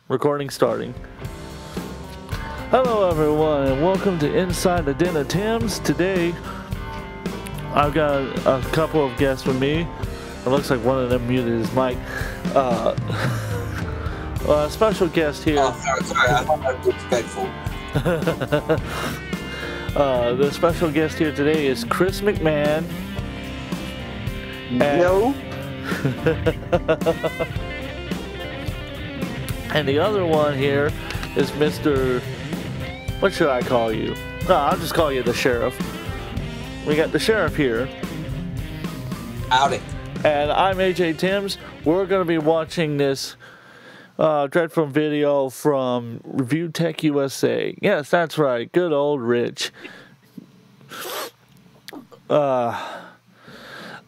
Recording starting. Hello everyone and welcome to Inside the Den of Tim's. Today I've got a couple of guests with me. It looks like one of them muted his mic. A special guest here. Oh, sorry, I thought that was respectful. The special guest here today is Chris McMahon. No. And the other one here is Mr. What should I call you? No, I'll just call you the sheriff. We got the sheriff here. Howdy. And I'm AJ Timms. We're going to be watching this dreadful video from Review Tech USA. Yes, that's right. Good old Rich. All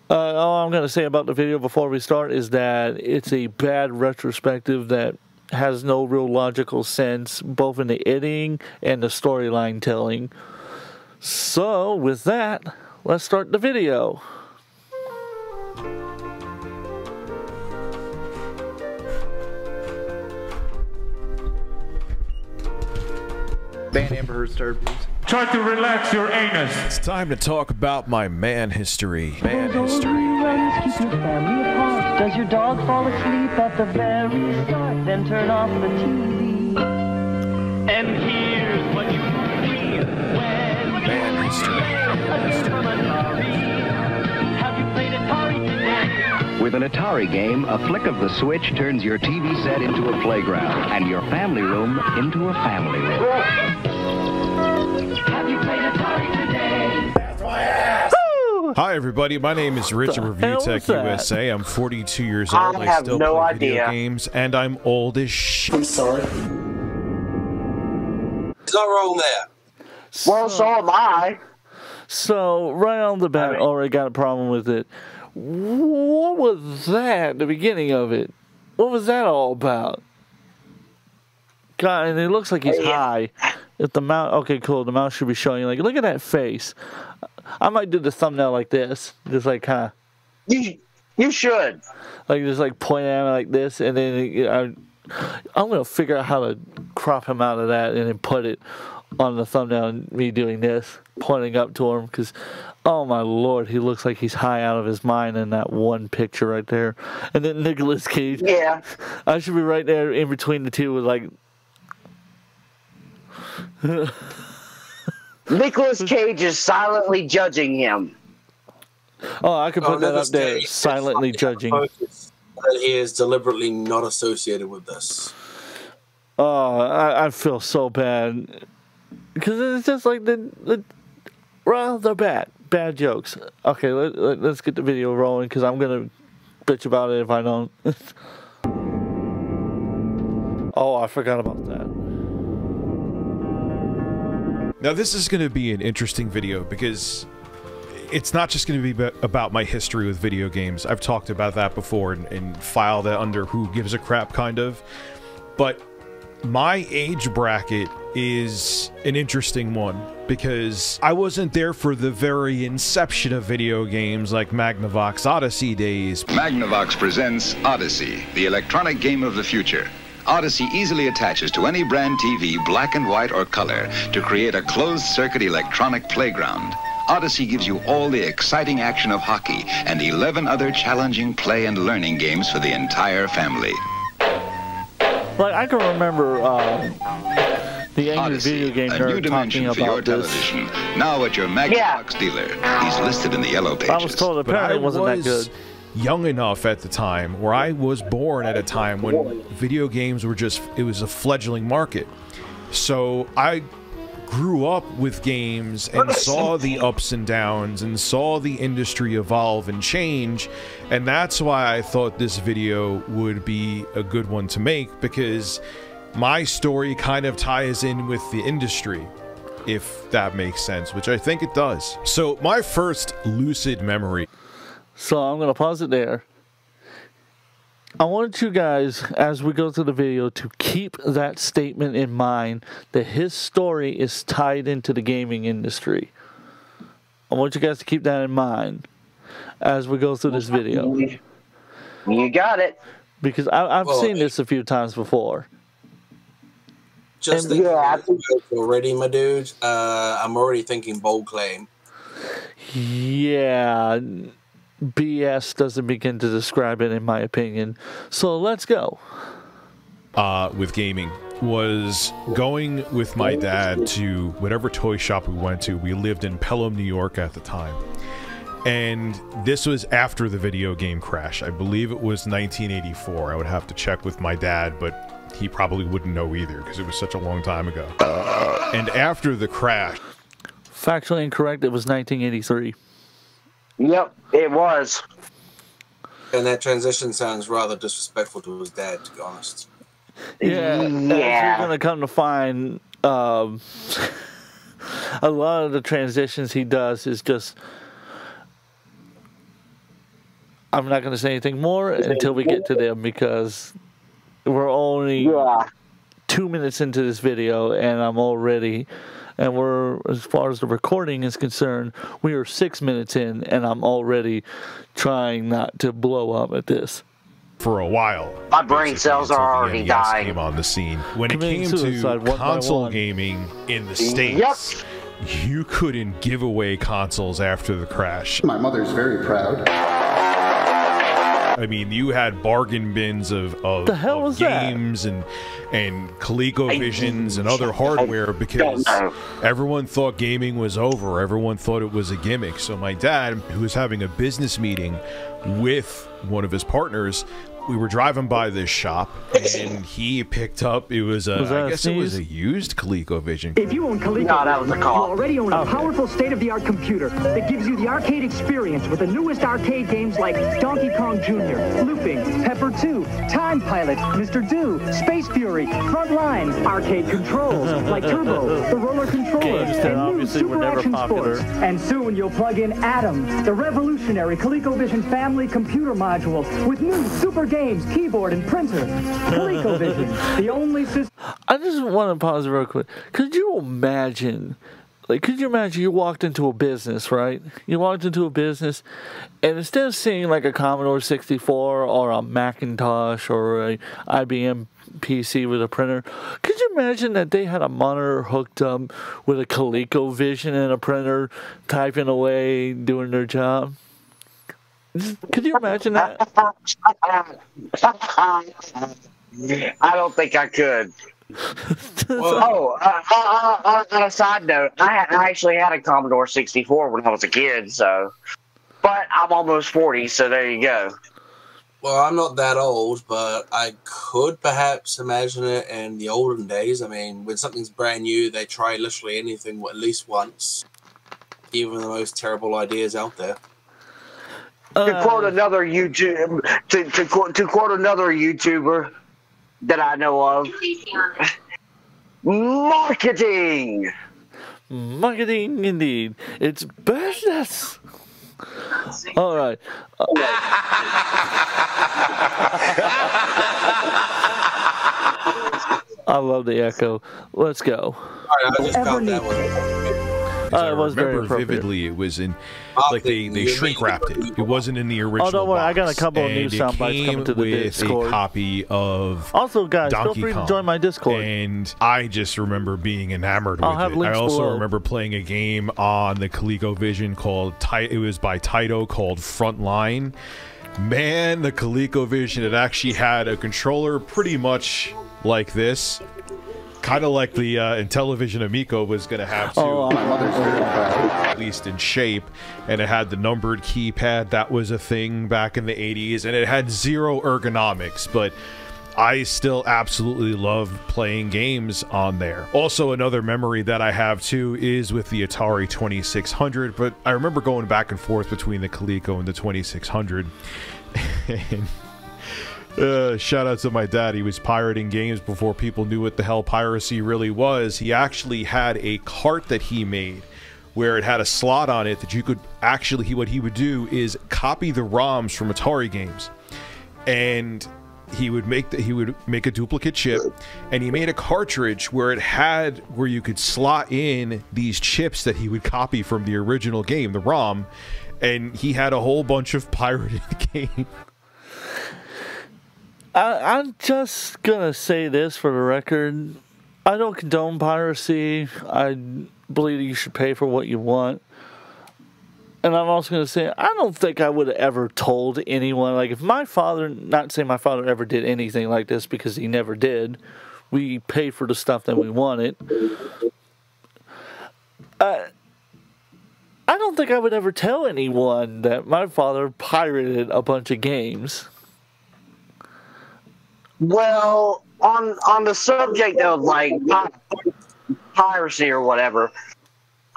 I'm going to say about the video before we start is that it's a bad retrospective that has no real logical sense, both in the editing and the storyline telling. So, with that, let's start the video. Ban Amber Heard's third, please. Try to relax your anus. It's time to talk about my man history. Man history. Keep your family apart. Does your dog fall asleep at the very start? Then turn off the TV. And here's what you see when Man history. a game from Atari. Have you played Atari today? With an Atari game, a flick of the switch turns your TV set into a playground and your family room into a family room. Have you played Atari today? That's my ass! Hi everybody, my name is Rich of Review Tech USA. I'm 42 years old. I have still no play idea. video games, and I'm old as shit. I'm sorry. There's nothing wrong there. Well, so am I. So, right on the bat, already got a problem with it. What was that, the beginning of it? What was that all about? God, and it looks like he's high. If the mouse, okay, cool, the mouse should be showing, like, look at that face. I might do the thumbnail like this, just like kind of. You should. Like, just like point at him like this, and then I'm going to figure out how to crop him out of that and then put it on the thumbnail and me doing this, pointing up to him, because, oh my lord, he looks like he's high out of his mind in that one picture right there. And then Nicolas Cage. Yeah. I should be right there in between the two with like. Nicolas Cage is silently judging him. Oh, I could put that up Nicolas there, Cage silently judging. That he is deliberately not associated with this. Oh, I feel so bad. Because it's just like well, they're bad jokes. Okay, let's get the video rolling, because I'm going to bitch about it if I don't. Oh, I forgot about that. Now this is going to be an interesting video because it's not just going to be about my history with video games. I've talked about that before and filed that under who gives a crap kind of. But my age bracket is an interesting one because I wasn't there for the very inception of video games like Magnavox Odyssey days. Magnavox presents Odyssey, the electronic game of the future. Odyssey easily attaches to any brand TV, black and white or color, to create a closed-circuit electronic playground. Odyssey gives you all the exciting action of hockey and 11 other challenging play and learning games for the entire family. Like, I can remember the angry Odyssey, video game a new nerd talking dimension for your about this. television. Now at your Magnavox dealer. He's listed in the yellow pages. I was told apparently it wasn't that good. Young enough at the time, where I was born at a time when video games were just, it was a fledgling market. So I grew up with games and saw the ups and downs and saw the industry evolve and change, and that's why I thought this video would be a good one to make, because my story kind of ties in with the industry, if that makes sense, which I think it does. So my first lucid memory. So I'm going to pause it there. I want you guys, as we go through the video, to keep that statement in mind that his story is tied into the gaming industry. I want you guys to keep that in mind as we go through this video. You got it. Because I've seen this a few times before. just thinking already, my dude. I'm already thinking bold claim. Yeah, BS doesn't begin to describe it, in my opinion. So let's go. With gaming was going with my dad to whatever toy shop we went to. We lived in Pelham, New York at the time. And this was after the video game crash. I believe it was 1984. I would have to check with my dad, but he probably wouldn't know either because it was such a long time ago. And after the crash... Factually incorrect, it was 1983. Yep, it was. And that transition sounds rather disrespectful to his dad, to be honest. Yeah. As you're going to come to find, a lot of the transitions he does is just... I'm not going to say anything more until we get to them because we're only 2 minutes into this video and I'm already, and we're, as far as the recording is concerned, we are 6 minutes in and I'm already trying not to blow up at this. For a while. My brain cells are already dying. Came on the scene. When it came to console gaming in the States, you couldn't give away consoles after the crash. My mother's very proud. I mean, you had bargain bins of games and ColecoVisions and other hardware because everyone thought gaming was over. Everyone thought it was a gimmick. So my dad, who was having a business meeting with one of his partners, we were driving by this shop and he picked up, it was I guess it was a used ColecoVision. If you own ColecoVision, you already own a powerful state-of-the-art computer that gives you the arcade experience with the newest arcade games like Donkey Kong Jr., Looping, Pepper 2, Time Pilot, Mr. Do, Space Fury, Frontline, arcade controls like Turbo, the Roller Controller, and new Super Action Sports. And soon you'll plug in Atom, the revolutionary ColecoVision family computer module with new super games, keyboard, and printer. ColecoVision, the only system... I just want to pause real quick. Could you imagine you walked into a business, right? You walked into a business, and instead of seeing like a Commodore 64 or a Macintosh or a IBM PC with a printer, could you imagine that they had a monitor hooked up with a ColecoVision and a printer typing away, doing their job? Could you imagine that? I don't think I could. On a side note, I actually had a Commodore 64 when I was a kid, so. But I'm almost 40, so there you go. Well, I'm not that old, but I could perhaps imagine it in the olden days. I mean, when something's brand new, they try literally anything at least once, even the most terrible ideas out there. To quote another YouTuber that I know of, marketing. Marketing, indeed. It's business. All right. I love the echo. Let's go. I just felt that one. I remember vividly, it was in like they shrink wrapped it. It wasn't in the original. Oh, don't worry, box. I got a couple of new sound bites coming to the Discord. A copy of also, guys, Donkey feel free Kong, to join my Discord. And I just remember being enamored with it. I also remember playing a game on the ColecoVision called it was by Taito called Frontline. Man, the ColecoVision, it actually had a controller pretty much like this. Kind of like the Intellivision Amico was going to have too. Oh, my mother's very proud. At least in shape. And it had the numbered keypad. That was a thing back in the 80s. And it had zero ergonomics. But I still absolutely love playing games on there. Also, another memory that I have too is with the Atari 2600. But I remember going back and forth between the Coleco and the 2600. And shout out to my dad. He was pirating games before people knew what the hell piracy really was. He actually had a cart that he made where it had a slot on it that you could actually, what he would do is copy the ROMs from Atari games. And he would make a duplicate chip, and he made a cartridge where you could slot in these chips that he would copy from the original game, the ROM, and he had a whole bunch of pirated games. I'm just gonna say this for the record. I don't condone piracy. I believe you should pay for what you want. And I'm also going to say, I don't think I would have ever told anyone. Like, if my father, not saying my father ever did anything like this because he never did. We paid for the stuff that we wanted. I don't think I would ever tell anyone that my father pirated a bunch of games. Well, on the subject of like piracy or whatever,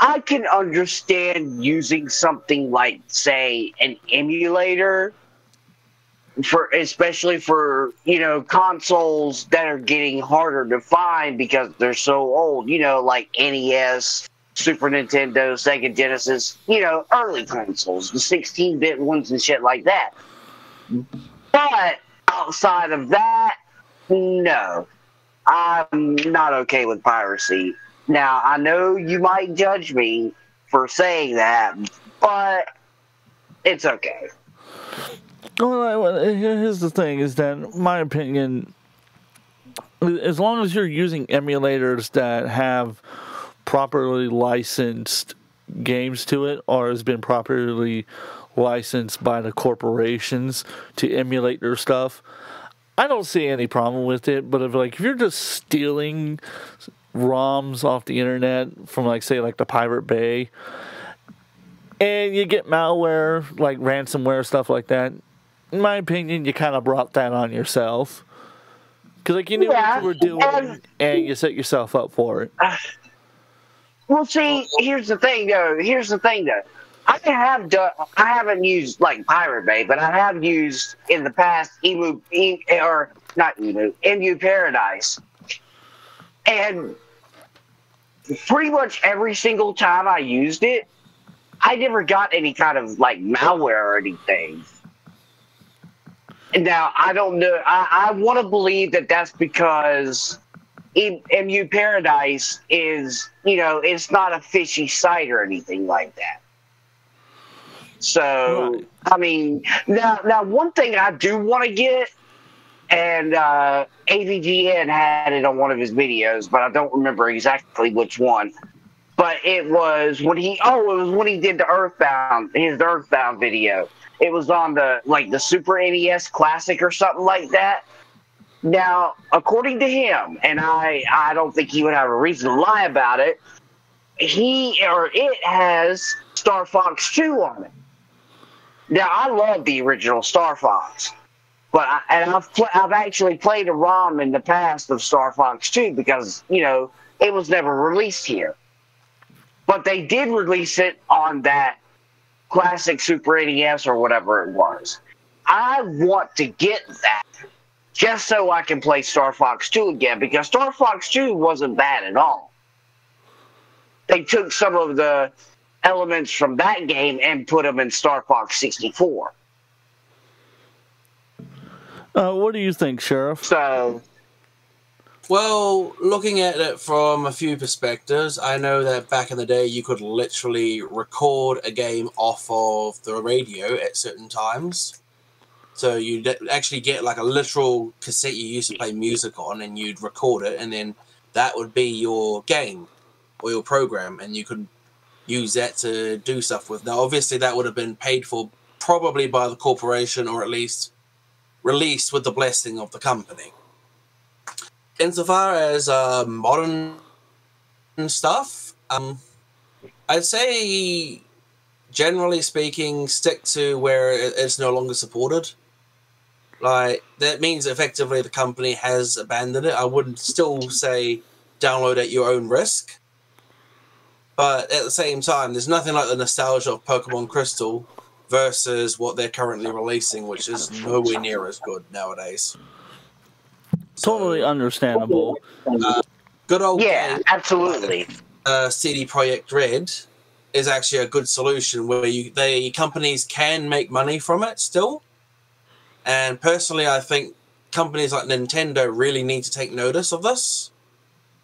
I can understand using something like, say, an emulator especially for, consoles that are getting harder to find because they're so old, like NES, Super Nintendo, Sega Genesis, early consoles, the 16-bit ones and shit like that. But outside of that, no. I'm not okay with piracy. Now, I know you might judge me for saying that, but it's okay. Well, here's the thing, is that, in my opinion, as long as you're using emulators that have properly licensed games to it, or has been properly licensed by the corporations to emulate their stuff, I don't see any problem with it. But if you're just stealing ROMs off the internet from, say, the Pirate Bay, and you get malware, like ransomware, stuff like that, in my opinion, you kind of brought that on yourself. Because, you knew what you were doing, and you set yourself up for it. Well, see, here's the thing, though. I haven't used, Pirate Bay, but I have used, in the past, Emu Paradise. And pretty much every single time I used it, I never got any kind of, malware or anything. Now, I don't know. I want to believe that that's because MU Paradise is, it's not a fishy site or anything like that. So, right. I mean, now one thing I do want to get, and AVGN had it on one of his videos, but I don't remember exactly which one. But it was when he did his Earthbound video. It was on the Super NES Classic or something like that. Now, according to him, and I don't think he would have a reason to lie about it, it has Star Fox 2 on it. Now, I love the original Star Fox, but I've actually played a ROM in the past of Star Fox 2 because, it was never released here. But they did release it on that classic Super NES or whatever it was. I want to get that just so I can play Star Fox 2 again, because Star Fox 2 wasn't bad at all. They took some of the elements from that game and put them in Star Fox 64. What do you think, Sheriff? Well, looking at it from a few perspectives, I know that back in the day you could literally record a game off of the radio at certain times. So you'd actually get a literal cassette you used to play music on, and you'd record it, and then that would be your game or your program, and you could use that to do stuff with. Now, obviously, that would have been paid for probably by the corporation, or at least released with the blessing of the company. Insofar as modern stuff, I'd say, generally speaking, stick to where it's no longer supported. That means effectively the company has abandoned it. I wouldn't still say download at your own risk. But at the same time, there's nothing like the nostalgia of Pokemon Crystal versus what they're currently releasing, which is nowhere near as good nowadays. Totally understandable. Good old game, absolutely. CD Projekt Red is actually a good solution where companies can make money from it still. And personally, I think companies like Nintendo really need to take notice of this,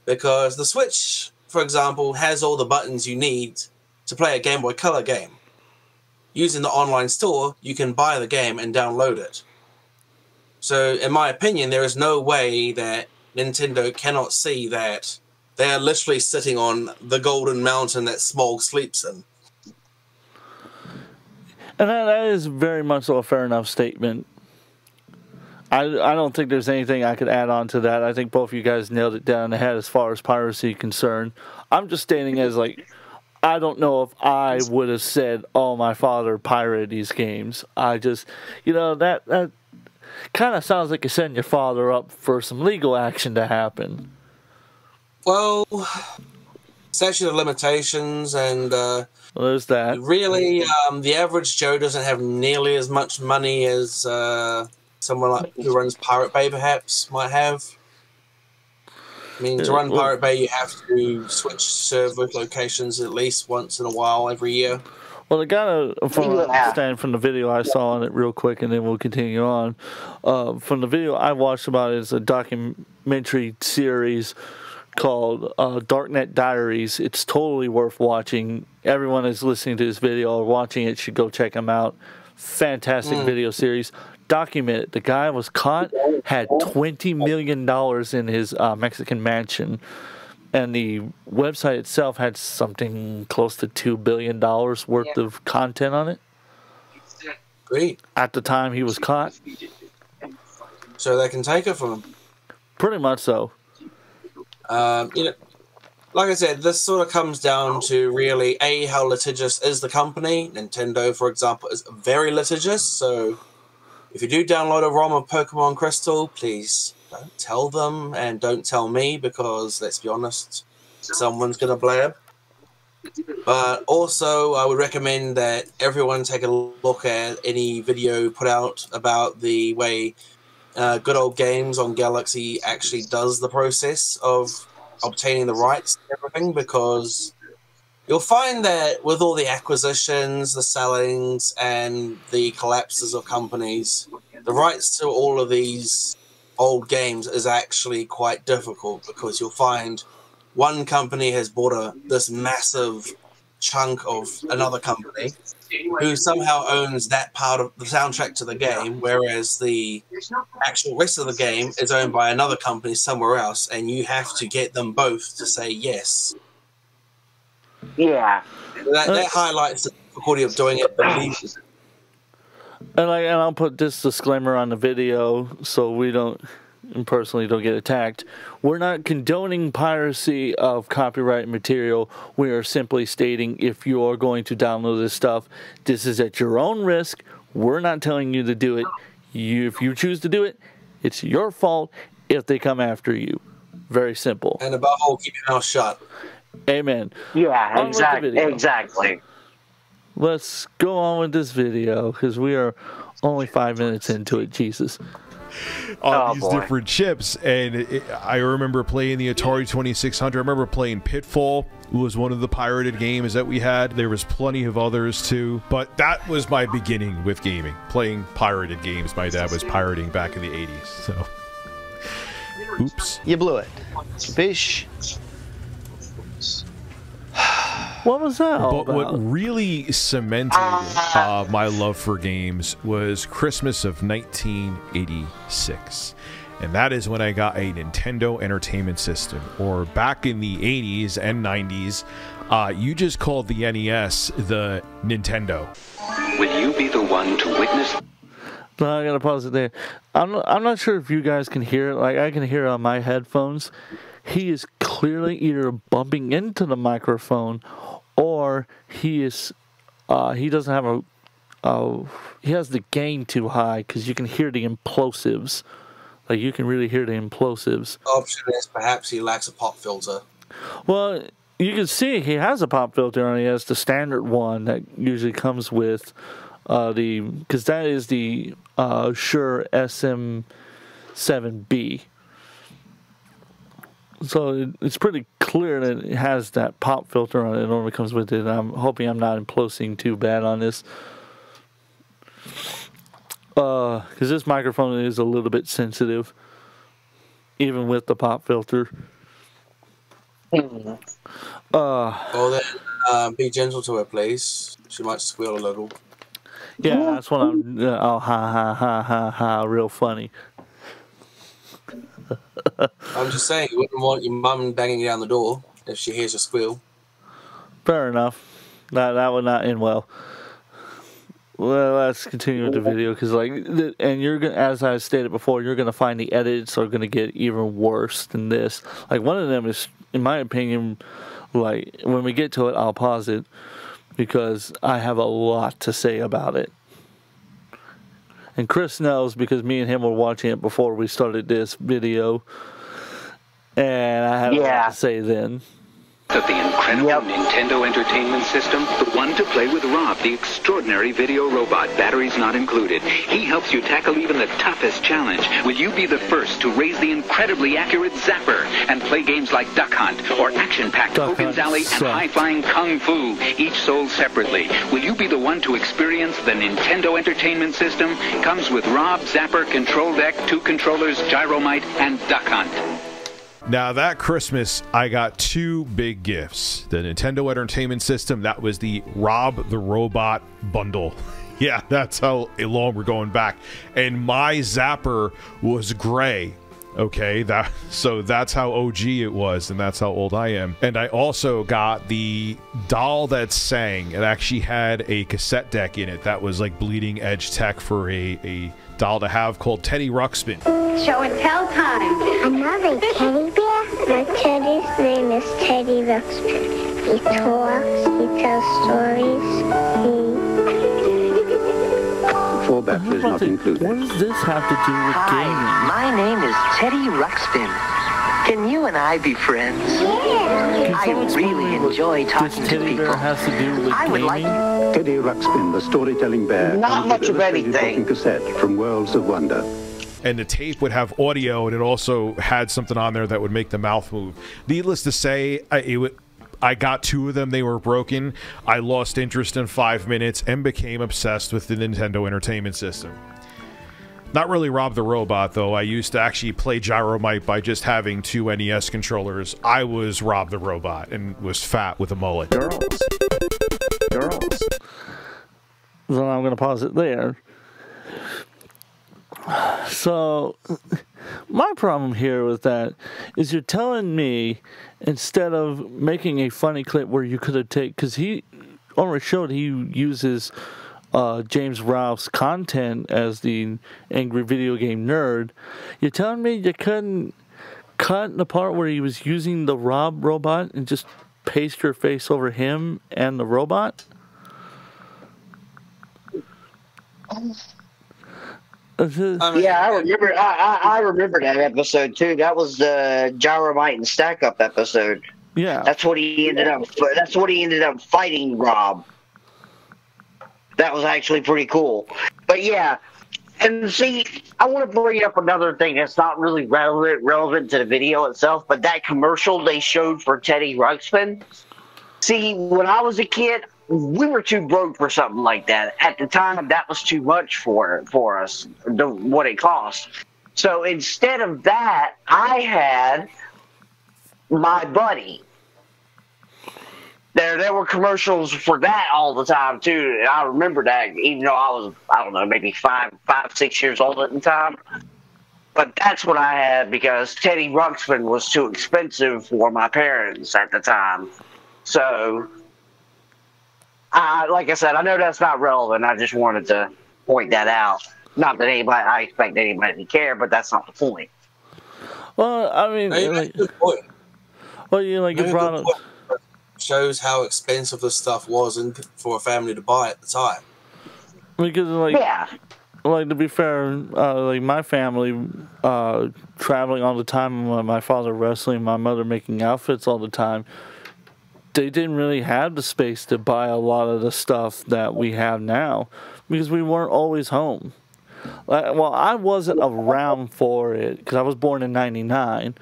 because the Switch, for example, has all the buttons you need to play a Game Boy Color game. Using the online store, you can buy the game and download it. So, in my opinion, there is no way that Nintendo cannot see that they are literally sitting on the golden mountain that Smog sleeps in. And that is very much a fair enough statement. I don't think there's anything I could add on to that. I think both of you guys nailed it down the head as far as piracy concerned. I'm just stating as like, I don't know if I would have said, oh, my father pirated these games. I just, that kind of sounds like you're setting your father up for some legal action to happen. Well, statute of limitations and... well, there's that. Really, the average Joe doesn't have nearly as much money as someone like who runs Pirate Bay perhaps might have. I mean, to run Pirate Bay, you have to switch server locations at least once in a while every year. Well, the guy, from the video I saw on it real quick, and then we'll continue on. From the video I watched about it, it's a documentary series called Darknet Diaries. It's totally worth watching. Everyone that's listening to this video or watching it should go check them out. Fantastic video series. Documented. The guy was caught, had $20 million in his Mexican mansion, and the website itself had something close to $2 billion worth of content on it. Great. At the time he was caught. So they can take it from him. Pretty much so. Like I said, this sort of comes down to really, A, how litigious is the company. Nintendo, for example, is very litigious, so if you do download a ROM of Pokemon Crystal, please don't tell them and don't tell me because, let's be honest, someone's going to blab. But also, I would recommend that everyone take a look at any video put out about the way Good Old Games on Galaxy actually does the process of obtaining the rights and everything, because you'll find that with all the acquisitions, the sellings, and the collapses of companies, the rights to all of these old games is actually quite difficult, because you'll find one company has bought this massive chunk of another company who somehow owns that part of the soundtrack to the game, whereas the actual rest of the game is owned by another company somewhere else, and you have to get them both to say yes. Yeah. That highlights the difficulty of doing it believably. And I'll put this disclaimer on the video so we don't get attacked. We're not condoning piracy of copyright material. We are simply stating if you are going to download this stuff, this is at your own risk. We're not telling you to do it. If you choose to do it, it's your fault if they come after you. Very simple. And above all, keep your mouth shut. Amen. Yeah, exactly. Let's go on with this video because we are only 5 minutes into it. Jesus. On these different chips, and I remember playing the Atari 2600. I remember playing Pitfall. It was one of the pirated games that we had. There was plenty of others too, but that was my beginning with gaming, playing pirated games. My dad was pirating back in the 80s, so oops. You blew it. Fish. What was that all But about? what really cemented my love for games was Christmas of 1986. And that is when I got a Nintendo Entertainment System. Or back in the 80s and 90s, you just called the NES the Nintendo. Will you be the one to witness? No, I gotta pause it there. I'm not sure if you guys can hear it. Like, I can hear it on my headphones. He is clearly either bumping into the microphone, or he doesn't have he has the gain too high because you can hear the implosives. Like, you can really hear the implosives. The option is perhaps he lacks a pop filter. Well, you can see he has a pop filter on. He has the standard one that usually comes with because that is the Shure SM7B. So it's pretty clear that it has that pop filter on it. It normally comes with it. I'm hoping I'm not implosing too bad on this. Because this microphone is a little bit sensitive, even with the pop filter. Well, then, be gentle to her, please. She might squeal a little. Yeah, that's what I'm... ha, ha, ha, ha, ha, real funny. I'm just saying, you wouldn't want your mum banging down the door if she hears a squeal. Fair enough. That would not end well. Well, let's continue with the video because, and you're gonna, as I stated before, you're gonna find the edits are gonna get even worse than this. Like one of them is, in my opinion, like when we get to it, I'll pause it because I have a lot to say about it. And Chris knows because me and him were watching it before we started this video, and I had a lot to say then. Of the incredible Nintendo Entertainment System, the one to play with Rob, the extraordinary video robot, batteries not included. He helps you tackle even the toughest challenge. Will you be the first to raise the incredibly accurate Zapper and play games like Duck Hunt or action-packed Hogan's Alley and high-flying Kung Fu, each sold separately? Will you be the one to experience the Nintendo Entertainment System? Comes with Rob, Zapper, Control Deck, 2 controllers, Gyromite, and Duck Hunt. Now, that Christmas, I got 2 big gifts. The Nintendo Entertainment System, that was the Rob the Robot bundle. Yeah, that's how long we're going back. And my Zapper was gray. Okay, so that's how OG it was, and that's how old I am. And I also got the doll that sang. It actually had a cassette deck in it that was like bleeding edge tech for a doll to have called Teddy Ruxpin. Show and tell time. Another teddy bear? My teddy's name is Teddy Ruxpin. He talks, he tells stories, Full batteries not included. What does this have to do with gaming? My name is Teddy Ruxpin. Can you and I be friends? Yeah. I really enjoy talking to people. Has to do with I would like Teddy Ruxpin, the storytelling bear. Not much of anything. Talking cassette from Worlds of Wonder. And the tape would have audio, and it also had something on there that would make the mouth move. Needless to say, I got 2 of them. They were broken. I lost interest in 5 minutes and became obsessed with the Nintendo Entertainment System. Not really Rob the Robot, though. I used to actually play Gyromite by just having 2 NES controllers. I was Rob the Robot and was fat with a mullet. Girls. Then I'm going to pause it there. So, my problem here with that is you're telling me instead of making a funny clip where you could have taken, because he already showed he uses James Ralph's content as the angry video game nerd, you're telling me you couldn't cut the part where he was using the Rob robot and just paste your face over him and the robot? Yeah, I remember. I remember that episode too. That was the Gyromite and Stack Up episode. Yeah, that's what he ended up. That's what he ended up fighting Rob. That was actually pretty cool. But yeah, and see, I want to bring up another thing that's not really relevant to the video itself, but that commercial they showed for Teddy Ruxpin. See, when I was a kid, we were too broke for something like that. At the time, that was too much for us, what it cost. So instead of that, I had my buddy. There were commercials for that all the time, too. And I remember that, even though I was, I don't know, maybe 6 years old at the time. But that's what I had because Teddy Ruxpin was too expensive for my parents at the time. So, like I said, I know that's not relevant. I just wanted to point that out. Not that I expect anybody to care, but that's not the point. Well, I mean, that's a good point. Well, you brought up. Shows how expensive this stuff was for a family to buy at the time. Because, to be fair, my family traveling all the time, my father wrestling, my mother making outfits all the time, they didn't really have the space to buy a lot of the stuff that we have now because we weren't always home. Well, I wasn't around for it because I was born in 1999.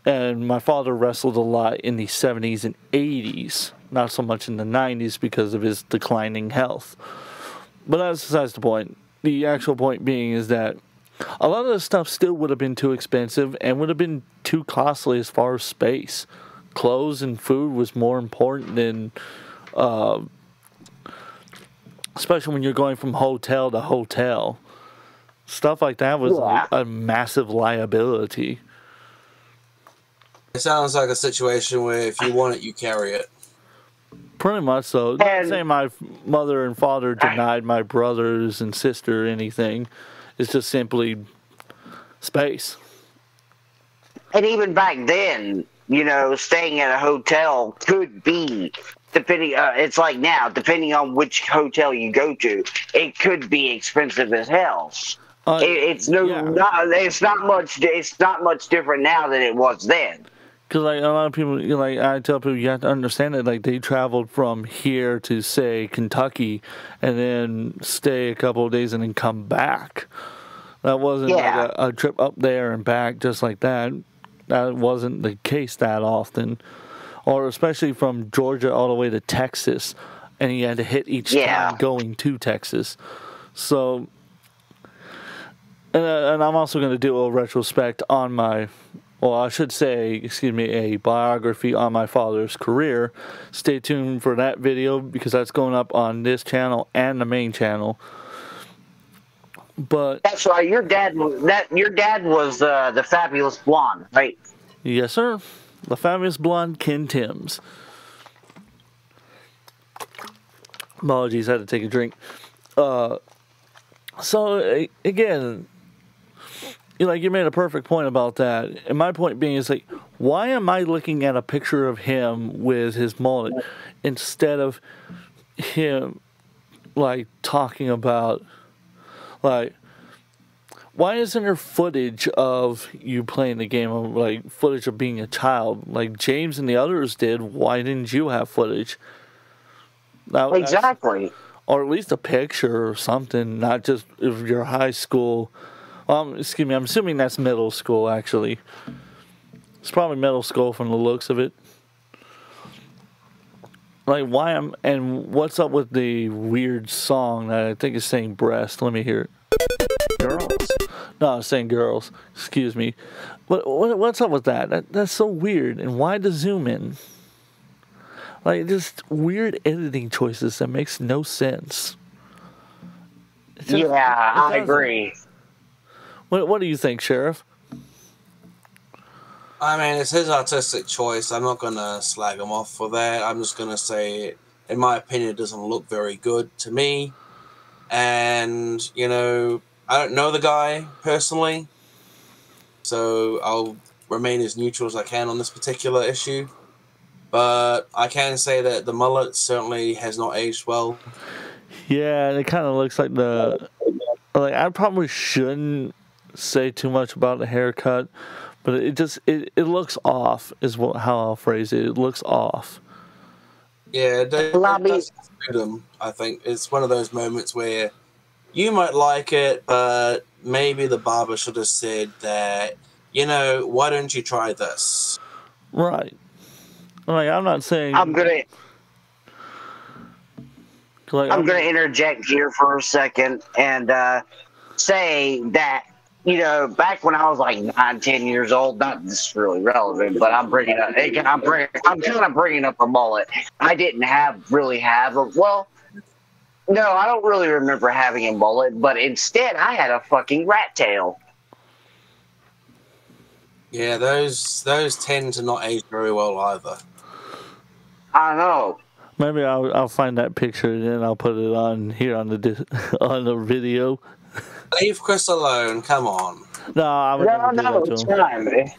And my father wrestled a lot in the 70s and 80s, not so much in the 90s because of his declining health. But that's besides the point. The actual point being is that a lot of the stuff still would have been too expensive and would have been too costly as far as space. Clothes and food was more important than, especially when you're going from hotel to hotel. stuff like that was a massive liability. It sounds like a situation where if you want it, you carry it. Pretty much so. Not saying my mother and father denied my brothers and sister anything. It's just simply space. And even back then, you know, staying at a hotel could be, depending, it's like now, depending on which hotel you go to, it could be expensive as hell. It's not much different now than it was then. Because like a lot of people, you know, like I tell people, you have to understand that like they traveled from here to say Kentucky, and then stay a couple of days and then come back. That wasn't like a trip up there and back just like that. That wasn't the case that often, or especially from Georgia all the way to Texas, and you had to hit each time going to Texas. So, and I'm also going to do a retrospect on my. Well, I should say, excuse me, a biography on my father's career. Stay tuned for that video because that's going up on this channel and the main channel. But that's right. Your dad was the Fabulous Blonde, right? Yes, sir. The Fabulous Blonde, Ken Timms. Apologies, I had to take a drink. So again. You made a perfect point about that. And my point being is, like, why am I looking at a picture of him with his mullet instead of him, like, talking about, like, why isn't there footage of you playing the game, of, like, footage of being a child? Like James and the others did, why didn't you have footage? Exactly. Or at least a picture or something, not just of your high school... excuse me, I'm assuming that's middle school, actually. It's probably middle school from the looks of it. Like, and what's up with the weird song that I think is saying breast? Let me hear it. Girls. No, it's saying girls. Excuse me. What's up with that? That's so weird. And why the zoom in? Like, just weird editing choices that makes no sense. I agree. What do you think, Sheriff? I mean, it's his artistic choice. I'm not going to slag him off for that. I'm just going to say, in my opinion, it doesn't look very good to me. And, you know, I don't know the guy personally, so I'll remain as neutral as I can on this particular issue. But I can say that the mullet certainly has not aged well. Yeah, it kind of looks like I probably shouldn't say too much about the haircut, but it looks off is how I'll phrase it. It looks off. Yeah, it does suit him. I think it's one of those moments where you might like it, but maybe the barber should have said that, you know, why don't you try this? Right. Like, I'm not saying I'm gonna interject here for a second and say that, you know, back when I was like 9, 10 years old, not this is really relevant, but I'm kind of bringing up a mullet. I didn't really have a, well, no, I don't really remember having a mullet, but instead I had a fucking rat tail. Yeah, those tend to not age very well either. I know. Maybe I'll find that picture and then I'll put it on here on the video. Leave Chris alone. Come on. No, it's fine, man.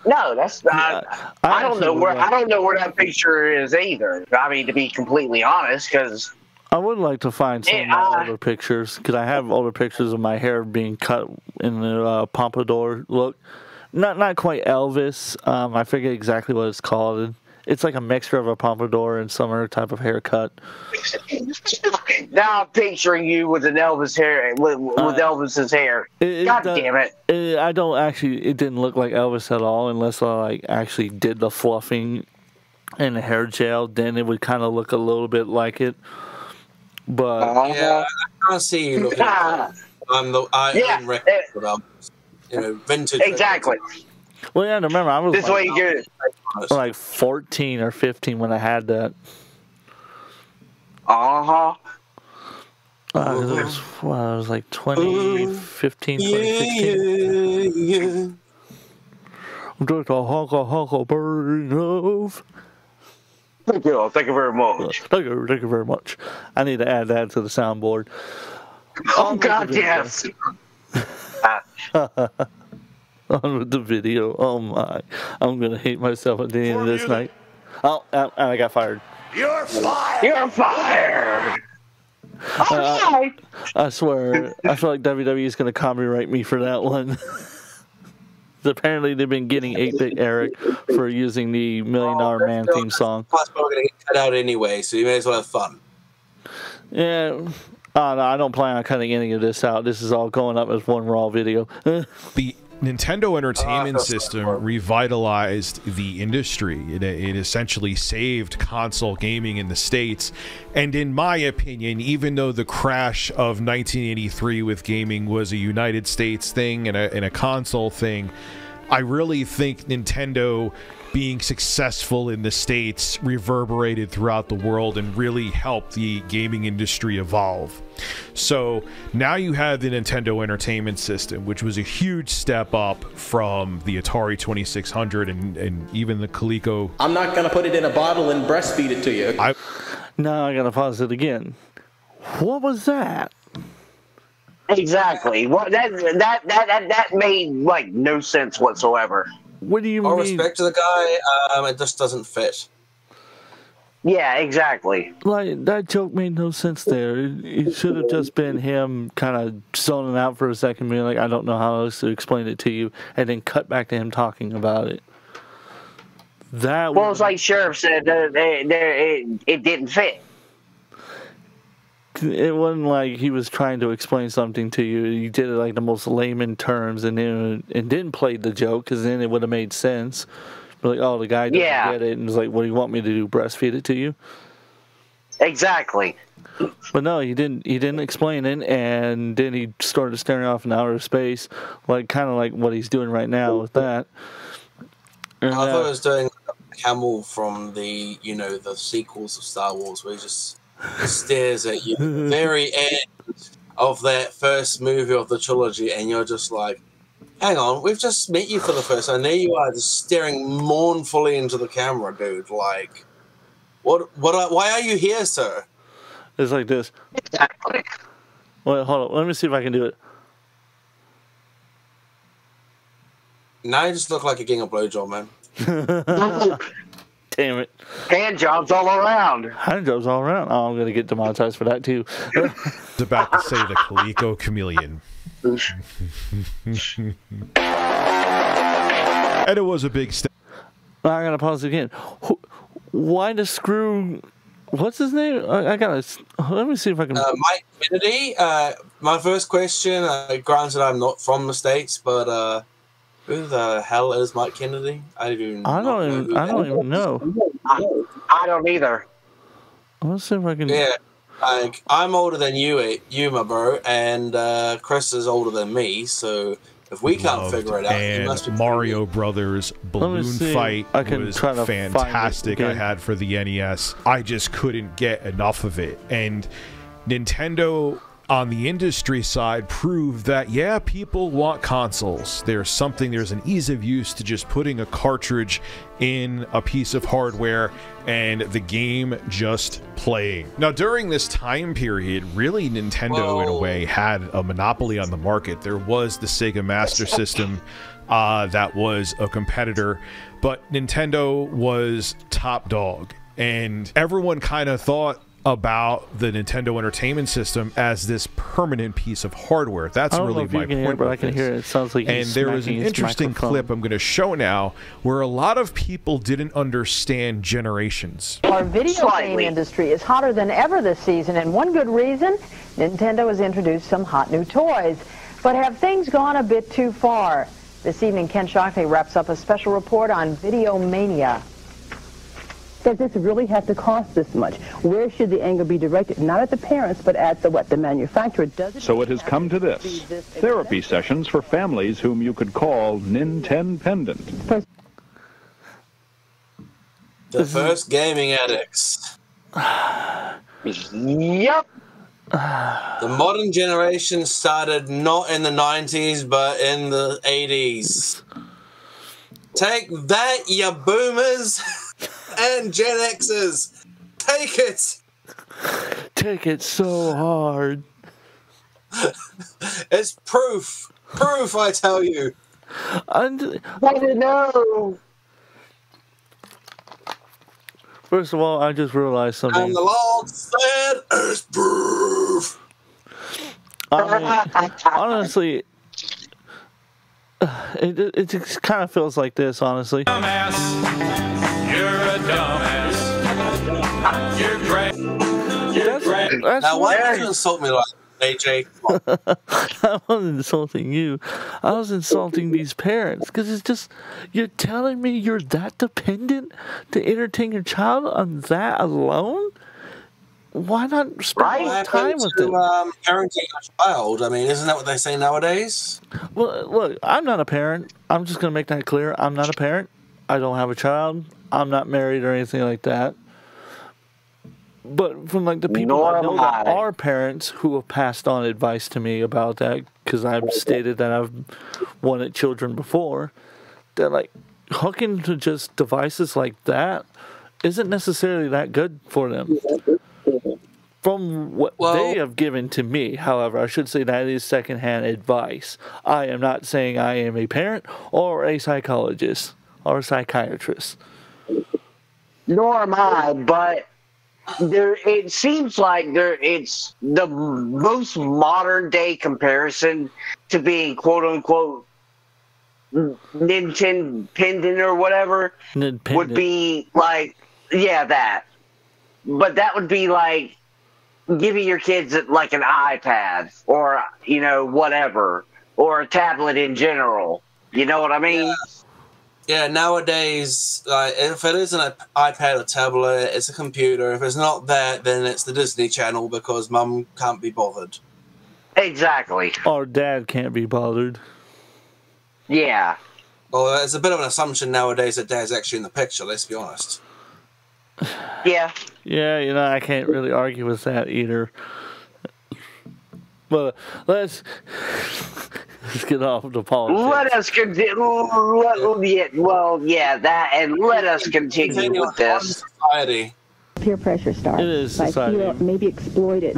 No, that's not. I don't know where that picture is either. I mean, to be completely honest, because I would like to find some of my older pictures because I have older pictures of my hair being cut in the pompadour look. Not quite Elvis. I forget exactly what it's called. It's like a mixture of a pompadour and some other type of haircut. Now I'm picturing you with an Elvis hair, with Elvis's hair. God damn it! It didn't look like Elvis at all unless I actually did the fluffing and the hair gel. Then it would kind of look a little bit like it. But yeah, I can't see you looking. I'm vintage. Exactly. Well, yeah, remember I was this way you get it. Like 14 or 15 when I had that. It was like 2015, 2016. Just a honka burn of. Thank you very much. Thank you very much. I need to add that to the soundboard. Oh, God, yes. On with the video. Oh, my. I'm going to hate myself at the end of this night. Oh, and I got fired. You're fired. You're fired. I swear, I feel like WWE is going to copyright me for that one. Apparently, they've been getting 8-Bit Eric for using the $1 Million Man theme song. Plus, we're going to get cut out anyway, so you may as well have fun. Yeah. No, I don't plan on cutting any of this out. This is all going up as one raw video. The Nintendo Entertainment System revitalized the industry. It essentially saved console gaming in the States. And in my opinion, even though the crash of 1983 with gaming was a United States thing and a console thing, I really think Nintendo being successful in the States reverberated throughout the world and really helped the gaming industry evolve. So now you have the Nintendo Entertainment System, which was a huge step up from the Atari 2600 and even the Coleco. I'm not going to put it in a bottle and breastfeed it to you. Now I got to pause it again. What was that? Exactly. Well, that made like no sense whatsoever. What do you mean? All respect to the guy, it just doesn't fit. Yeah, exactly. Like, that joke made no sense there. It should have just been him kind of zoning out for a second, being like, I don't know how else to explain it to you, and then cut back to him talking about it. Well, it's like Sheriff said, it didn't fit. It wasn't like he was trying to explain something to you. He did it like the most layman terms, and then and didn't play the joke, because then it would have made sense. But like, oh, the guy doesn't get it, and was like, "What do you want me to do? Breastfeed it to you?" Exactly. But no, he didn't. He didn't explain it, and then he started staring off in outer space, like kind of like what he's doing right now with that. And, I thought he was doing a camel from the the sequels of Star Wars, where he just stares at you at the very end of that first movie of the trilogy, and you're just like, hang on, we've just met you for the first time. There you are, just staring mournfully into the camera, dude. Like, why are you here, sir? It's like this. Wait, hold on. Let me see if I can do it. Now you just look like you're getting a blowjob, man. Damn it. Hand jobs all around. Hand jobs all around. Oh, I'm going to get demonetized for that, too. I was about to say the Coleco Chameleon. And it was a big step. I'm going to pause again. Why the screw... What's his name? I got to... Let me see if I can... Mike Kennedy. My first question, granted I'm not from the States, but... who the hell is Mike Kennedy? I don't even know. I don't either. Let's see if I can. Yeah, like I'm older than you, my bro, and Chris is older than me. So if we can't figure it out, and it must be Mario Brothers balloon fight was fantastic. I had for the NES. I just couldn't get enough of it, and Nintendo on the industry side proved that, yeah, people want consoles. There's an ease of use to just putting a cartridge in a piece of hardware and the game just playing. Now, during this time period, really Nintendo, in a way, had a monopoly on the market. There was the Sega Master System that was a competitor, but Nintendo was top dog. And everyone kind of thought about the Nintendo Entertainment System as this permanent piece of hardware. That's really my point. But I can hear it. It sounds like and there was an interesting clip I'm going to show now where a lot of people didn't understand generations. Our video game industry is hotter than ever this season, and one good reason, Nintendo has introduced some hot new toys. But have things gone a bit too far? This evening, Ken Shockley wraps up a special report on Video Mania. Does this really have to cost this much? Where should the anger be directed? Not at the parents, but at the manufacturer. So it has come to this. Therapy sessions for families whom you could call Nintendependent. The first gaming addicts. Yep. The modern generation started not in the 90s, but in the 80s. Take that, you boomers and Gen Xers. Take it. Take it so hard. It's proof. Proof, I tell you. I don't know. First of all, I just realized something. And the Lord said, it's proof. Honestly, it just kind of feels like this, honestly. Dumbass. You're a dumbass. You're great. You're great. Now, why did you insult me like that, AJ? I wasn't insulting you. I was insulting these parents because it's just, you're telling me you're that dependent to entertain your child on that alone? Why not spend more time with them? Parenting a child. I mean, isn't that what they say nowadays? Well, look, I'm not a parent. I'm just going to make that clear. I'm not a parent. I don't have a child. I'm not married or anything like that. But from like the people I know that are parents who have passed on advice to me about that, because I've stated that I've wanted children before, that like hooking to just devices like that isn't necessarily that good for them. From what they have given to me, however, I should say that is secondhand advice. I am not saying I am a parent or a psychologist or a psychiatrist. Nor am I, but it seems like it's the most modern day comparison to being quote unquote Nintendo pendant or whatever would be like, yeah, that. But that would be like giving your kids like an iPad or, you know, whatever, or a tablet in general. You know what I mean? Yeah, nowadays, like, if it is an iPad or tablet, it's a computer. If it's not that, then it's the Disney Channel because mum can't be bothered. Exactly. Or dad can't be bothered. Yeah. Well, it's a bit of an assumption nowadays that dad's actually in the picture, let's be honest. Yeah. Yeah, you know, I can't really argue with that either. But let's get off the politics. Let us continue. Well, yeah, that, and let us continue with this. Society. Peer pressure starts. It is by society. fear, maybe exploited.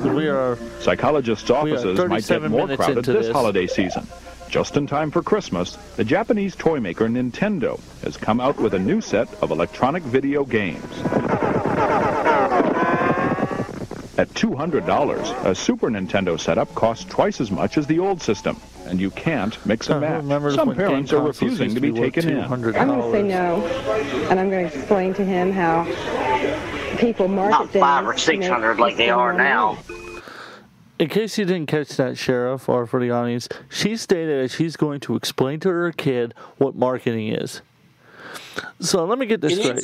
We are. Psychologists' offices might get more crowded this holiday season. Just in time for Christmas, the Japanese toy maker Nintendo has come out with a new set of electronic video games. At $200, a Super Nintendo setup costs twice as much as the old system, and you can't mix and match. Some parents are refusing to be taken in. I'm going to say no, and I'm going to explain to him how people market things. Not 500 or 600 like they are now. In case you didn't catch that, Sheriff, or for the audience, she stated that she's going to explain to her kid what marketing is. So let me get this straight.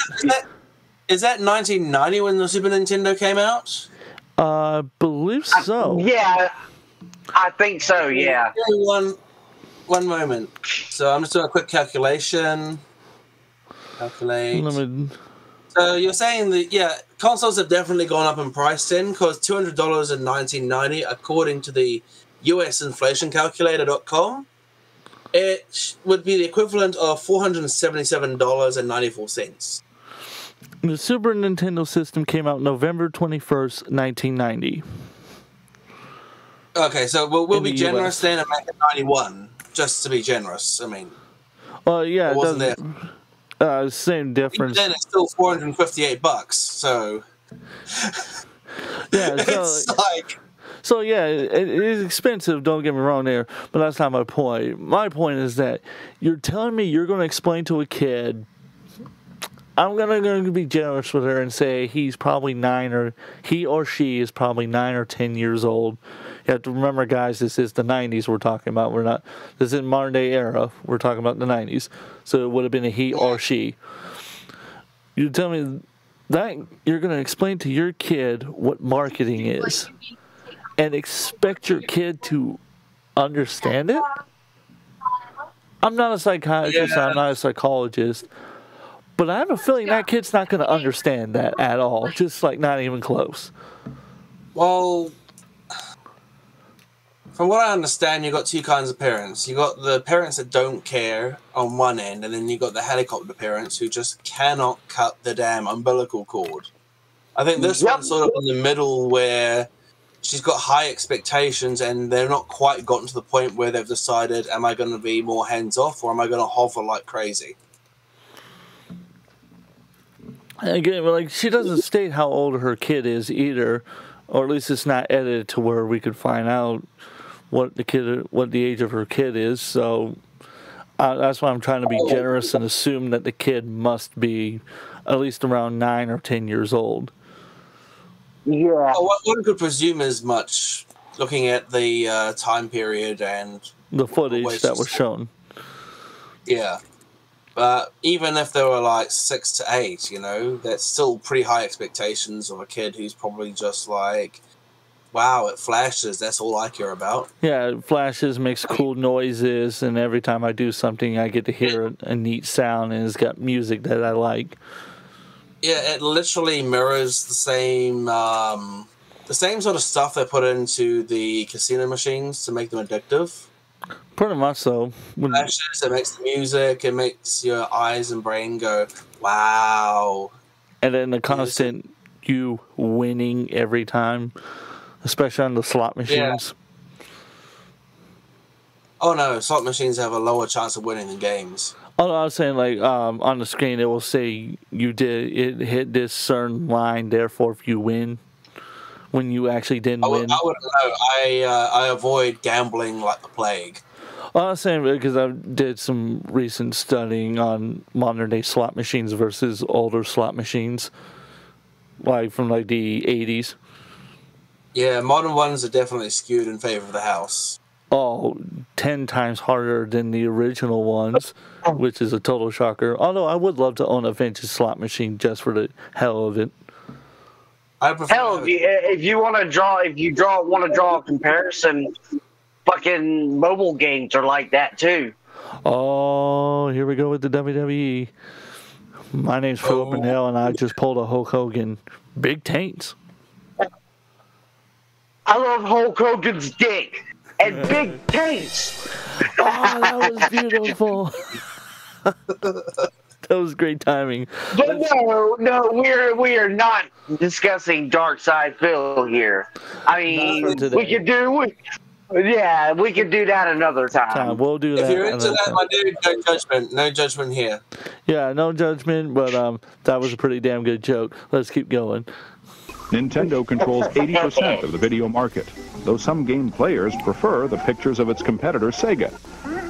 Is that 1990 when the Super Nintendo came out? I believe so. Yeah, I think so, yeah. One moment. So I'm just doing a quick calculation. Calculate. So you're saying that, yeah, consoles have definitely gone up in price then, because $200 in 1990, according to the USinflationcalculator.com, it would be the equivalent of $477.94. The Super Nintendo system came out November 21st, 1990. Okay, so we'll be generous then and make it 91, just to be generous. I mean, yeah, it wasn't there. Same difference. Then it's still $458, so yeah, it's like. So yeah, it is expensive. Don't get me wrong there, but that's not my point. My point is that you're telling me you're going to explain to a kid. I'm going to be generous with her and say he's probably 9 or he or she is probably 9 or 10 years old. You have to remember, guys, this is the 90s we're talking about. This isn't modern day era. We're talking about the 90s. So it would have been a he or she. You tell me that you're going to explain to your kid what marketing is and expect your kid to understand it? I'm not a psychiatrist. I'm not a psychologist. But I have a feeling that kid's not going to understand that at all. Just like not even close. Well, From what I understand, you've got two kinds of parents. You've got the parents that don't care on one end, and then you've got the helicopter parents who just cannot cut the damn umbilical cord. I think this one's sort of in the middle where she's got high expectations and they're not quite gotten to the point where they've decided, am I going to be more hands-off or am I going to hover like crazy? Again, like, she doesn't state how old her kid is either, or at least it's not edited to where we could find out what the age of her kid is. So that's why I'm trying to be generous and assume that the kid must be at least around 9 or 10 years old. Yeah. Well, one could presume as much, looking at the time period and the footage that was shown. Yeah. But even if they were like 6 to 8, you know, that's still pretty high expectations of a kid who's probably just like, wow, it flashes, that's all I care about. Yeah, it flashes, makes cool noises, and every time I do something, I get to hear a neat sound, and it's got music that I like. Yeah, it literally mirrors the same sort of stuff they put into the casino machines to make them addictive. Pretty much so. Flashes, it makes the music, it makes your eyes and brain go, wow. And then the constant you winning every time, especially on the slot machines. Yeah. Oh no, slot machines have a lower chance of winning than games. Oh, I was saying, like, on the screen it will say it hit this certain line, therefore if you win, when you actually didn't win. I wouldn't know. I avoid gambling like the plague. I was saying because I did some recent studying on modern day slot machines versus older slot machines, like from like the 80s. Yeah, modern ones are definitely skewed in favor of the house. Oh, 10 times harder than the original ones, which is a total shocker. Although I would love to own a vintage slot machine just for the hell of it. Hell, if you want to draw a comparison, fucking mobile games are like that too. Oh, here we go with the WWE. My name's Philip Manell, and I just pulled a Hulk Hogan. Big taints. I love Hulk Hogan's dick and big taints. Oh, that was beautiful. That was great timing. But no, we are not discussing Dark Side Phil here. I mean, we could do that another time. We'll do that. If you're into that, my dude, no judgment. No judgment here. Yeah, no judgment, but that was a pretty damn good joke. Let's keep going. Nintendo controls 80% of the video market, though some game players prefer the pictures of its competitor Sega.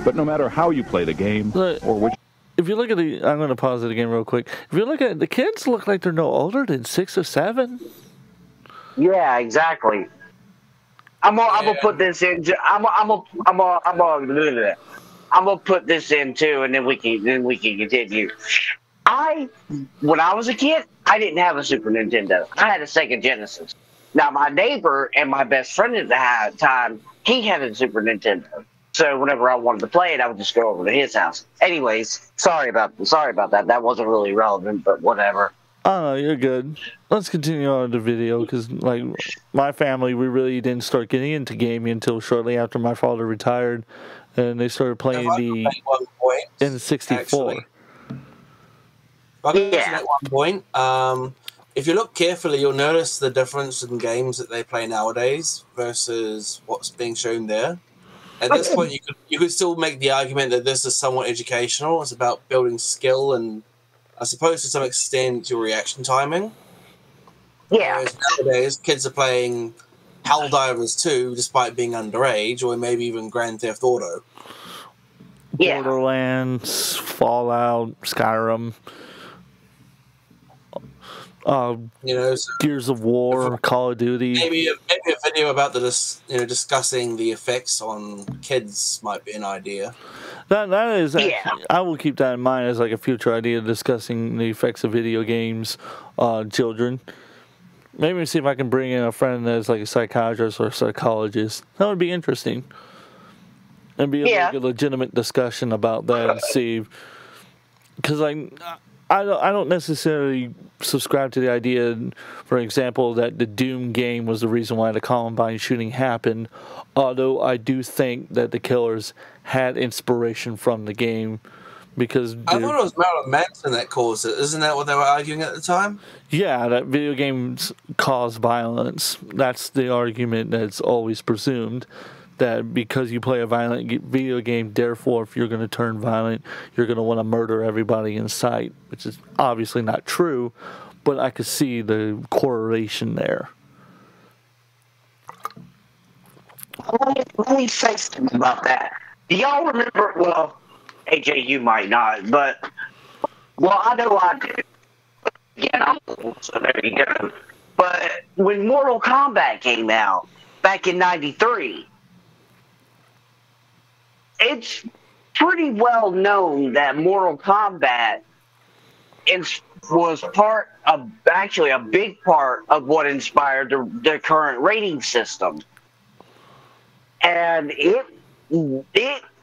But no matter how you play the game, or which... If you look at I'm going to pause it again real quick. If you look at the kids, look like they're no older than 6 or 7. Yeah, exactly. I'm gonna put this in. I'm gonna put this in too, and then we can continue. When I was a kid, I didn't have a Super Nintendo. I had a Sega Genesis. Now my neighbor and my best friend at the time, he had a Super Nintendo. So whenever I wanted to play it, I would just go over to his house. Anyways, sorry about that. That wasn't really relevant, but whatever. Oh, no, you're good. Let's continue on the video, because, like, my family, we really didn't start getting into gaming until shortly after my father retired, and they started playing the N64. At one point, if you look carefully, you'll notice the difference in games that they play nowadays versus what's being shown there. At this point, you could still make the argument that this is somewhat educational. It's about building skill and, I suppose, to some extent, your reaction timing. Yeah. Whereas nowadays, kids are playing Helldivers 2 despite being underage, or maybe even Grand Theft Auto. Yeah. Borderlands, Fallout, Skyrim. Gears of War, Call of Duty. Maybe a video about discussing the effects on kids might be an idea. That is, I will keep that in mind as like a future idea, discussing the effects of video games on children. Maybe see if I can bring in a friend that's like a psychiatrist or a psychologist. That would be interesting. And be like a legitimate discussion about that and see. Because I don't necessarily subscribe to the idea, for example, that the Doom game was the reason why the Columbine shooting happened, although I do think that the killers had inspiration from the game, because I thought it was Marilyn Manson that caused it. Isn't that what they were arguing at the time? Yeah, that video games cause violence. That's the argument that's always presumed, that because you play a violent video game, therefore, if you're going to turn violent, you're going to want to murder everybody in sight, which is obviously not true, but I could see the correlation there. Let me say something about that. Do y'all remember, well, AJ, you might not, but, well, I know I do. Again, I'm old, so there you go. But when Mortal Kombat came out back in '93, it's pretty well known that Mortal Kombat was part of, actually a big part of what inspired the current rating system. And it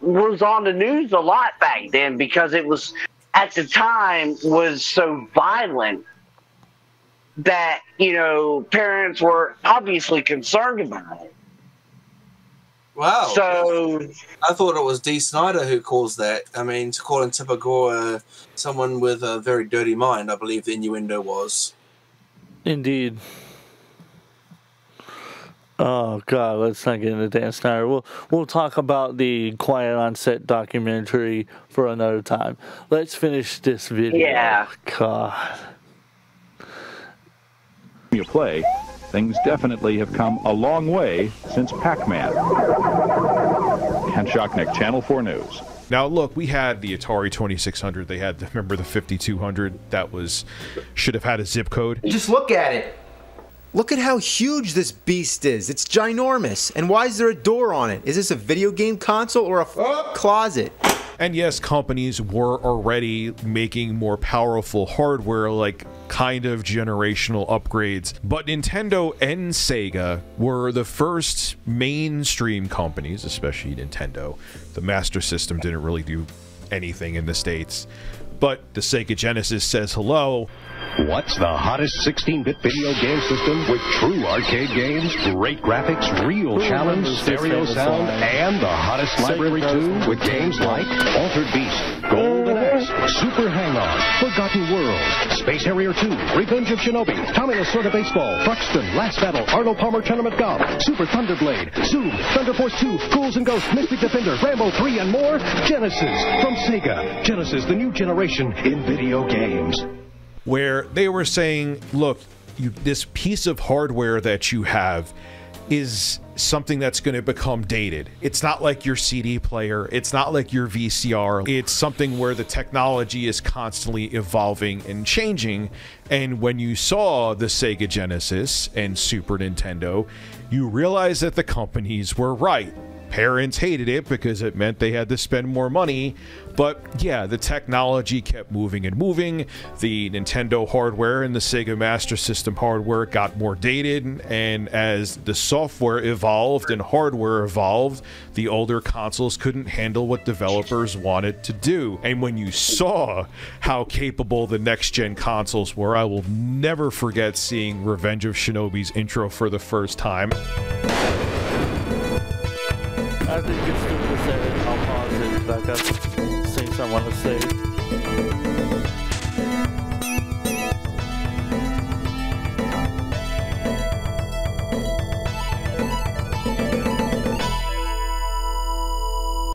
was on the news a lot back then because it was, at the time, was so violent that, you know, parents were obviously concerned about it. Wow. So I thought it was Dee Snider who caused that. I mean, to call him Tipper someone with a very dirty mind, I believe the innuendo was. Indeed. Oh God, let's not get into Dan Snyder. We'll talk about the Quiet on Set documentary for another time. Let's finish this video. Yeah. God. You play, things definitely have come a long way since Pac-Man. Ken Shocknick, Channel 4 News. Now, look, we had the Atari 2600. They had, remember the 5200? That should have had a zip code. Just look at it. Look at how huge this beast is. It's ginormous. And why is there a door on it? Is this a video game console or a closet? And yes, companies were already making more powerful hardware, like kind of generational upgrades. But Nintendo and Sega were the first mainstream companies, especially Nintendo. The Master System didn't really do anything in the States. But the Sega Genesis says hello. What's the hottest 16-bit video game system with true arcade games, great graphics, real challenge, stereo sound, and the hottest library too, with games like Altered Beast, Golden Axe, Super Hang-On, Forgotten World, Space Harrier 2, Revenge of Shinobi, Tommy Lasorda Baseball, Truxton, Last Battle, Arnold Palmer Tournament Golf, Super Thunderblade, Zoom, Thunder Force 2, Ghouls and Ghosts, Mystic Defender, Rambo 3, and more. Genesis from Sega. Genesis, the new generation in video games. Where they were saying, look, this piece of hardware that you have is something that's going to become dated. It's not like your CD player. It's not like your VCR. It's something where the technology is constantly evolving and changing. And when you saw the Sega Genesis and Super Nintendo, you realized that the companies were right. Parents hated it because it meant they had to spend more money, but yeah, the technology kept moving and moving. The Nintendo hardware and the Sega Master System hardware got more dated, and as the software evolved and hardware evolved, the older consoles couldn't handle what developers wanted to do. And when you saw how capable the next-gen consoles were, I will never forget seeing Revenge of Shinobi's intro for the first time. I think it's stupid to say it. I'll pause it because I've got some things I want to say.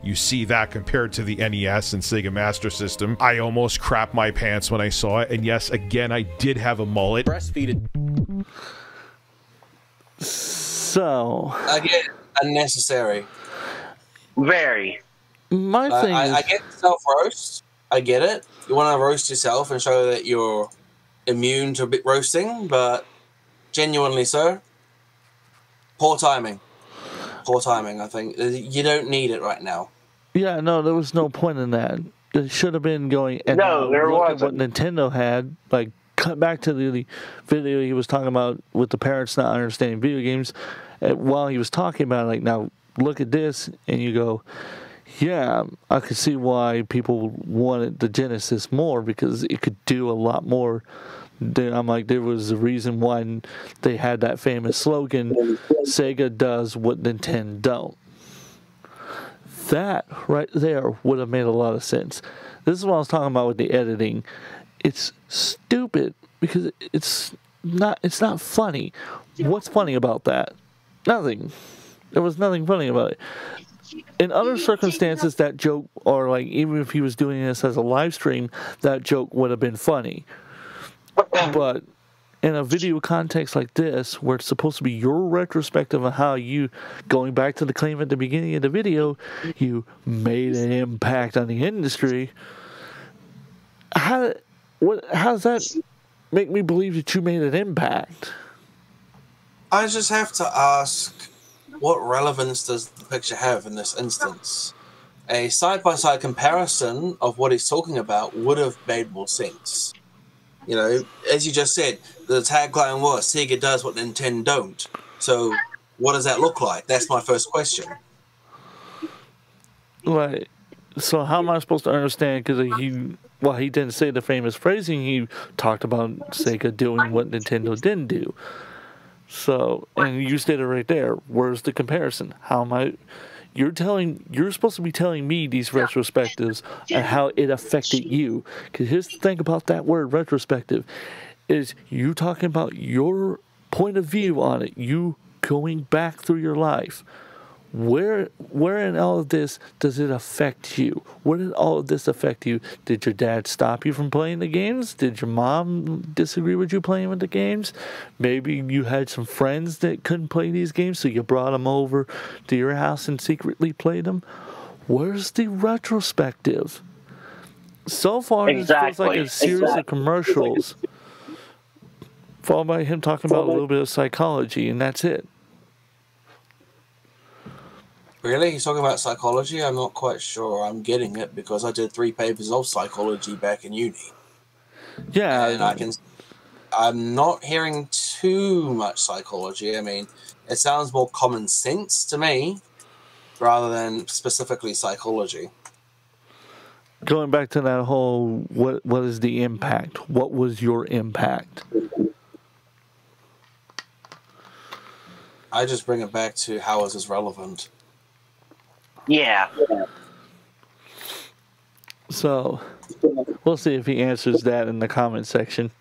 You see that compared to the NES and Sega Master System. I almost crapped my pants when I saw it. And yes, again, I did have a mullet. Breastfeeded. So. Again, unnecessary. Very. My thing is... I get self-roast. I get it. You want to roast yourself and show that you're immune to a bit roasting, but genuinely, sir, poor timing. Poor timing, I think. You don't need it right now. Yeah, no, there was no point in that. It should have been going... And no, there wasn't. What Nintendo had, like, cut back to the video he was talking about with the parents not understanding video games. While he was talking about it, like, now... look at this, and you go, yeah, I could see why people wanted the Genesis more, because it could do a lot more. I'm like, there was a reason why they had that famous slogan, Sega does what Nintendo don't. That right there would have made a lot of sense. This is what I was talking about with the editing. It's stupid because it's not funny. What's funny about that? Nothing. There was nothing funny about it. In other circumstances, that joke, or like even if he was doing this as a live stream, that joke would have been funny. But in a video context like this, where it's supposed to be your retrospective of how you, going back to the claim at the beginning of the video, you made an impact on the industry. How does that make me believe that you made an impact? I just have to ask, what relevance does the picture have in this instance? A side-by-side comparison of what he's talking about would have made more sense. You know, as you just said, the tagline was, Sega does what Nintendo don't. So, what does that look like? That's my first question. Right. So how am I supposed to understand? Because he didn't say the famous phrasing. He talked about Sega doing what Nintendo didn't do. So, and you stated right there, where's the comparison? How am I... You're supposed to be telling me these retrospectives and how it affected you. Because here's the thing about that word, retrospective, is you talking about your point of view on it. You going back through your life. Where in all of this does it affect you? Where did all of this affect you? Did your dad stop you from playing the games? Did your mom disagree with you playing with the games? Maybe you had some friends that couldn't play these games, so you brought them over to your house and secretly played them? Where's the retrospective? So far, it feels like a series of commercials, followed by him talking about a little bit of psychology, and that's it. Really? He's talking about psychology? I'm not quite sure I'm getting it, because I did 3 papers of psychology back in uni. Yeah. And I'm not hearing too much psychology. I mean, it sounds more common sense to me, rather than specifically psychology. Going back to that whole, what is the impact? What was your impact? I just bring it back to how is this relevant? Yeah. So, we'll see if he answers that in the comment section.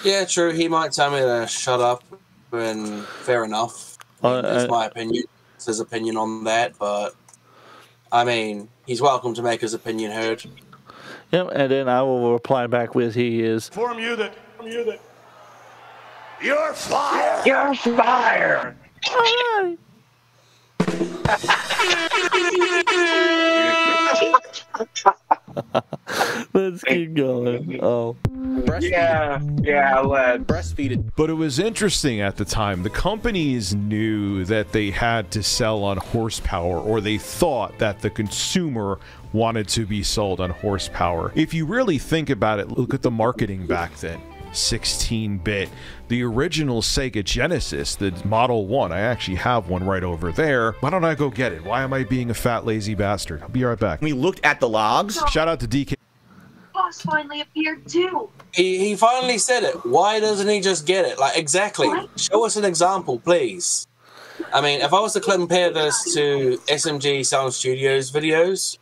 Yeah, true. He might tell me to shut up, and fair enough. That's my opinion. It's his opinion on that, but I mean, he's welcome to make his opinion heard. Yep, and then I will reply back with Inform you that you're fired. You're fired. All right. Let's keep going. Oh. Yeah, breastfeeded. But it was interesting at the time. The companies knew that they had to sell on horsepower, or they thought that the consumer wanted to be sold on horsepower. If you really think about it, look at the marketing back then. 16-bit. The original Sega Genesis, the Model 1, I actually have one right over there. Why don't I go get it? Why am I being a fat, lazy bastard? I'll be right back. We looked at the logs. Shout out to DK. Boss finally appeared too. He finally said it. Why doesn't he just get it? Like, exactly. What? Show us an example, please. I mean, if I was to compare this to SMG Sound Studios videos,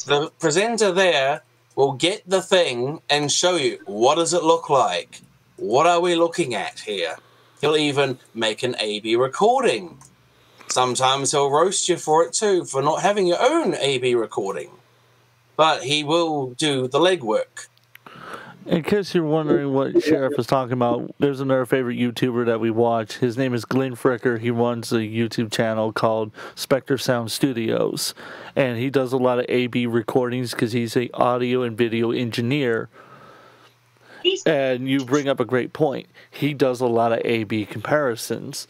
the presenter there will get the thing and show you, what does it look like? What are we looking at here? He'll even make an A/B recording. Sometimes he'll roast you for it too, for not having your own A/B recording. But he will do the legwork. In case you're wondering what Sheriff is talking about, there's another favorite YouTuber that we watch. His name is Glenn Fricker. He runs a YouTube channel called Spectre Sound Studios. And he does a lot of A/B recordings because he's an audio and video engineer. And you bring up a great point. He does a lot of A/B comparisons.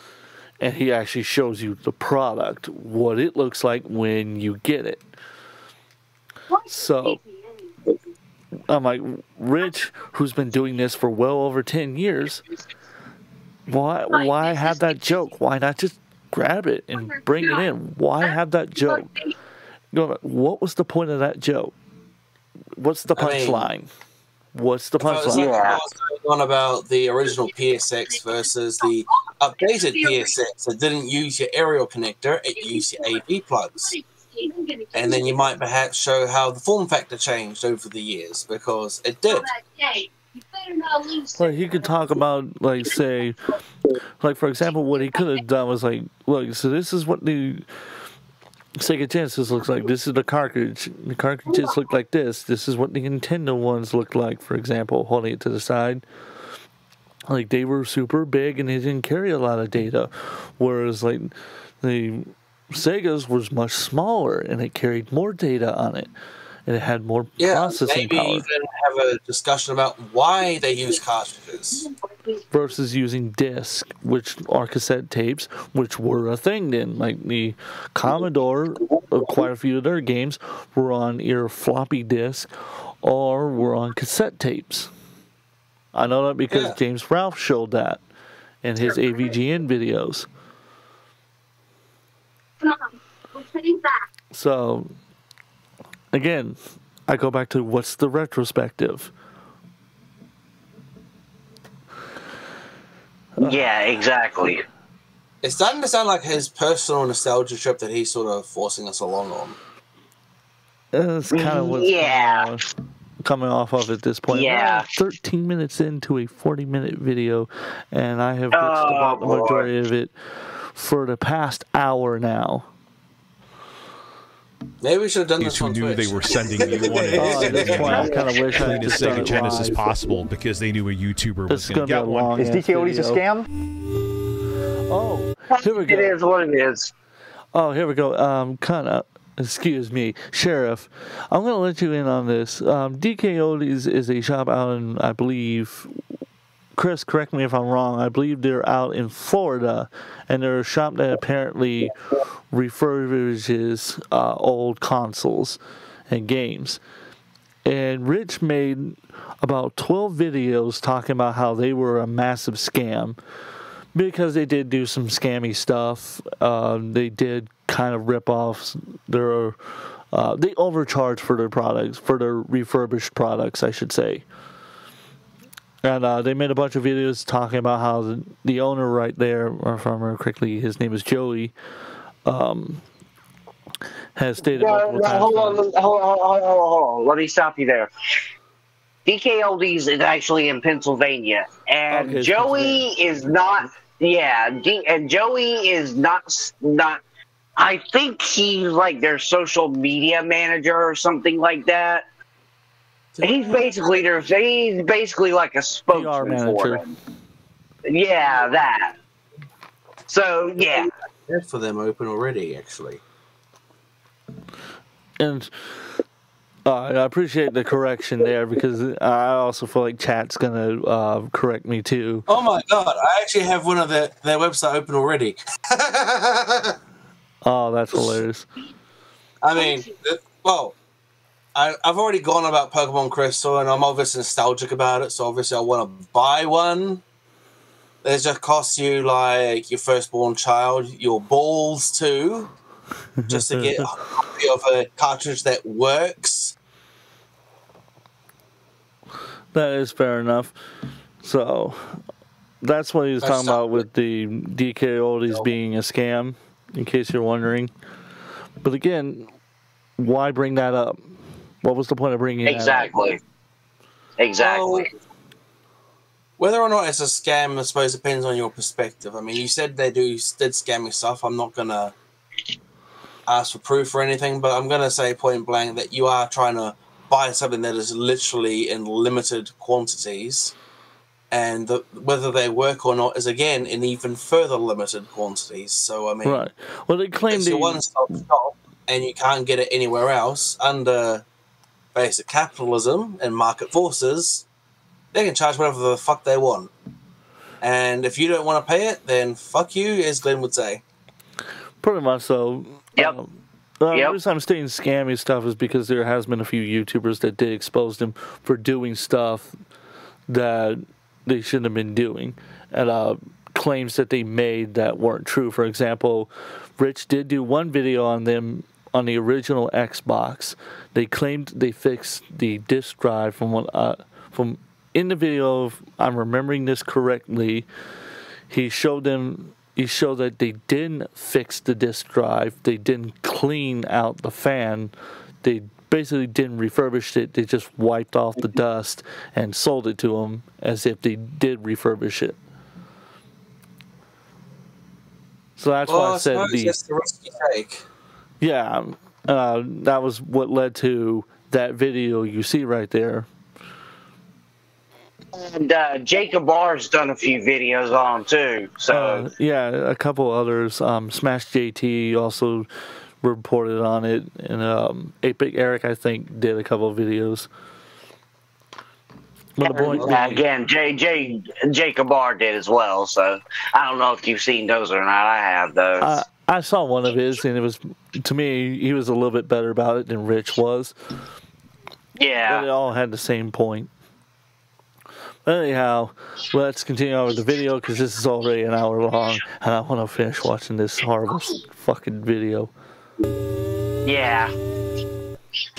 And he actually shows you the product, what it looks like when you get it. So I'm like, Rich, who's been doing this for well over 10 years, why have that joke? Why not just grab it and bring it in. Why have that joke? What was the point of that joke? What's the punchline? What's the punchline? I was going on about the original PSX versus the updated PSX that didn't use your aerial connector, it used your AV plugs. And then you might perhaps show how the form factor changed over the years, because it did. Like, he could talk about, like, say, like, for example, what he could have done was, like, look, so this is what the Sega Genesis looks like. This is the cartridge. The cartridges look like this. This is what the Nintendo ones look like, for example, holding it to the side. Like, they were super big and they didn't carry a lot of data. Whereas, like, the Sega's was much smaller and it carried more data on it. And it had more processing maybe power. even have a discussion about why they use cartridges. Versus using disc, which are cassette tapes, which were a thing then. Like the Commodore, quite a few of their games were on either floppy disk or were on cassette tapes. I know that because James Ralph showed that in his AVGN videos. So, again, I go back to what's the retrospective? Yeah, exactly. It's starting to sound like his personal nostalgia trip that he's sort of forcing us along on. That's kind of what's coming off of at this point. Yeah. We're 13 minutes into a 40-minute video, and I have bitched about the majority of it for the past hour now. Maybe we should have done this who on knew Twitch. they were sending you one at this point, I kind of wish I had as just done Sega it Genesis live. possible because they knew a YouTuber was This is going to gonna get be a one. long Is DK Oldies a video. scam? Oh, here we go. It is what it is. Oh, here we go. Excuse me, Sheriff. I'm going to let you in on this. DK Oldies is a shop out in, I believe, Chris, correct me if I'm wrong, I believe they're out in Florida, and they're a shop that apparently refurbishes old consoles and games. And Rich made about 12 videos talking about how they were a massive scam, because they did do some scammy stuff. They did kind of rip off their... they overcharged for their products, for their refurbished products, I should say. And they made a bunch of videos talking about how the owner right there, or if I remember correctly, his name is Joey, has stated multiple times. Hold on. Let me stop you there. DK Oldies is actually in Pennsylvania, and Joey is not. Yeah, and Joey is not. I think he's like their social media manager or something like that. He's basically like a spokesman for them. Yeah, that. So yeah, Good for them open already, actually. And I appreciate the correction there, because I also feel like chat's going to correct me too. Oh my god, I actually have one of their website open already. Oh, that's hilarious. I mean, well, I've already gone about Pokemon Crystal, and I'm obviously nostalgic about it, so obviously I want to buy one. It just costs you like your firstborn child, your balls too, just to get a copy of a cartridge that works. That is fair enough. So, that's what he was talking about with the DK Oldies being a scam, in case you're wondering. But again, why bring that up? What was the point of bringing that up? Exactly. Well, whether or not it's a scam, I suppose, depends on your perspective. I mean, you said they did scammy stuff. I'm not going to ask for proof or anything, but I'm going to say point blank that you are trying to buy something that is literally in limited quantities, and whether they work or not is, again, in even further limited quantities. So, I mean, right. Well, they claim it's your one-stop shop, and you can't get it anywhere else under basic capitalism and market forces. They can charge whatever the fuck they want. And if you don't want to pay it, then fuck you, as Glenn would say. Pretty much so. Yep. The reason I'm stating scammy stuff is because there has been a few YouTubers that did expose them for doing stuff that they shouldn't have been doing. And claims that they made that weren't true. For example, Rich did do one video on them on the original Xbox. They claimed they fixed the disk drive from in the video. If I'm remembering this correctly, he showed that they didn't fix the disk drive. They didn't clean out the fan. They basically didn't refurbish it. They just wiped off the dust and sold it to them as if they did refurbish it. So that's why I said that's the risky take. Yeah, that was what led to that video you see right there. And Jacob R's done a few videos on too. So yeah, a couple others. Smash JT also reported on it, and Epic Eric, I think, did a couple of videos. Again, Jacob R did as well. So I don't know if you've seen those or not. I have those. I saw one of his, and it was, to me, he was a little bit better about it than Rich was. Yeah. But it all had the same point. But anyhow, let's continue on with the video, because this is already an hour long, and I want to finish watching this horrible fucking video. Yeah.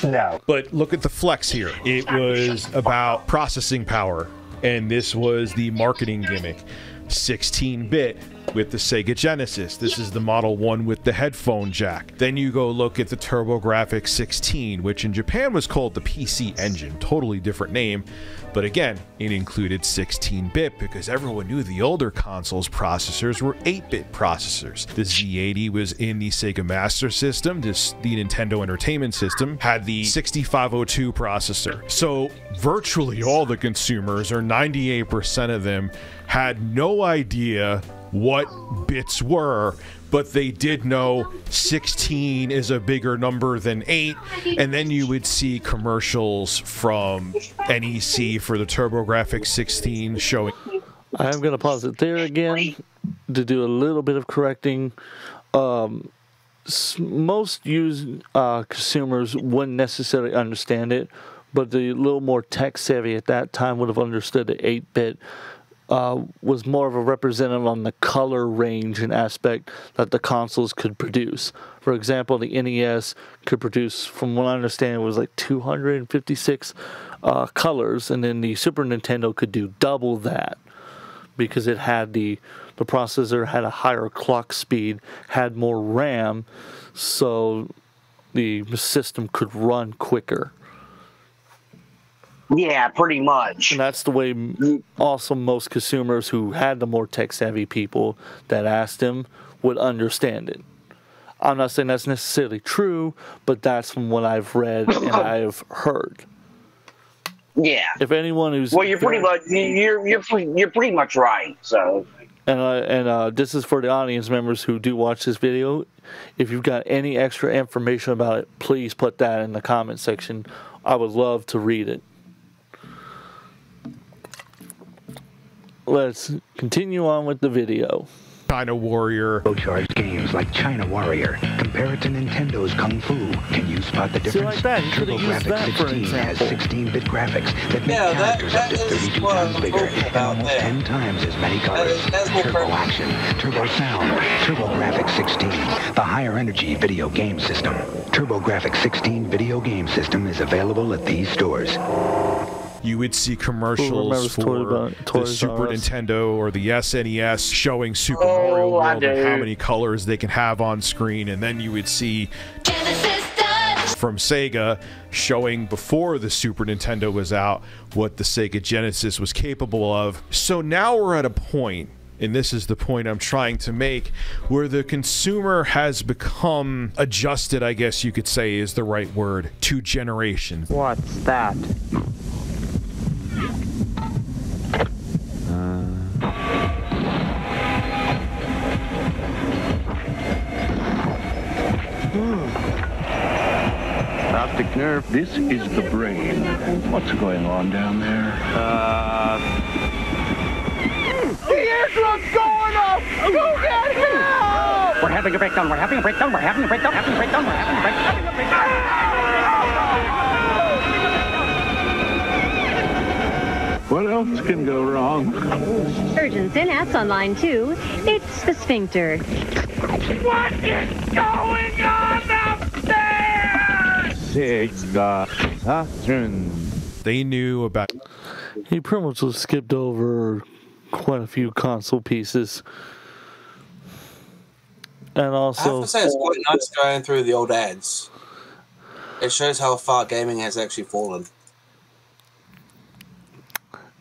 No. But look at the flex here. It was about processing power, and this was the marketing gimmick. 16-bit with the Sega Genesis. This is the Model 1 with the headphone jack. Then you go look at the TurboGrafx 16, which in Japan was called the PC Engine. Totally different name. But again, it included 16-bit because everyone knew the older consoles' processors were 8-bit processors. The Z80 was in the Sega Master System. The Nintendo Entertainment System had the 6502 processor. So virtually all the consumers, or 98% of them, had no idea what bits were, but they did know 16 is a bigger number than 8, and then you would see commercials from NEC for the TurboGrafx 16 showing. I'm going to pause it there again to do a little bit of correcting. Most consumers wouldn't necessarily understand it, but the little more tech savvy at that time would have understood the 8-bit was more of a representative on the color range and aspect that the consoles could produce. For example, the NES could produce, from what I understand, it was like 256 colors, and then the Super Nintendo could do double that because it had the processor had a higher clock speed, had more RAM, so the system could run quicker. Yeah, pretty much. And that's the way also most consumers who had the more tech-savvy people that asked them would understand it. I'm not saying that's necessarily true, but that's from what I've read and I've heard. Yeah. If anyone who's you're pretty much right. So. And this is for the audience members who do watch this video. If you've got any extra information about it, please put that in the comment section. I would love to read it. Let's continue on with the video. China Warrior. Charge games like China Warrior. Compare it to Nintendo's Kung Fu. Can you spot the difference? TurboGrafx 16 has 16-bit graphics that make characters up to 32 times bigger and almost 10 times as many colors. Turbo Action, Turbo Sound, TurboGrafx 16, the higher energy video game system. TurboGrafx 16 video game system is available at these stores. You would see commercials for the Super Nintendo or the SNES showing Super Mario World and how many colors they can have on screen, and then you would see from Sega showing before the Super Nintendo was out what the Sega Genesis was capable of. So now we're at a point, and this is the point I'm trying to make, where the consumer has become adjusted, I guess you could say is the right word, to generations. What's that? Optic nerve, this is the brain. What's going on down there? The eardrum's going up! Go get help! We're having a breakdown, we're having a breakdown, we're having a breakdown, we're having a breakdown, we're having a breakdown. What else can go wrong? Urgent Synapse on line 2. It's the sphincter. What is going on up there? They knew about. He pretty much just skipped over quite a few console pieces. And also, I have to say, it's quite nice going through the old ads. It shows how far gaming has actually fallen.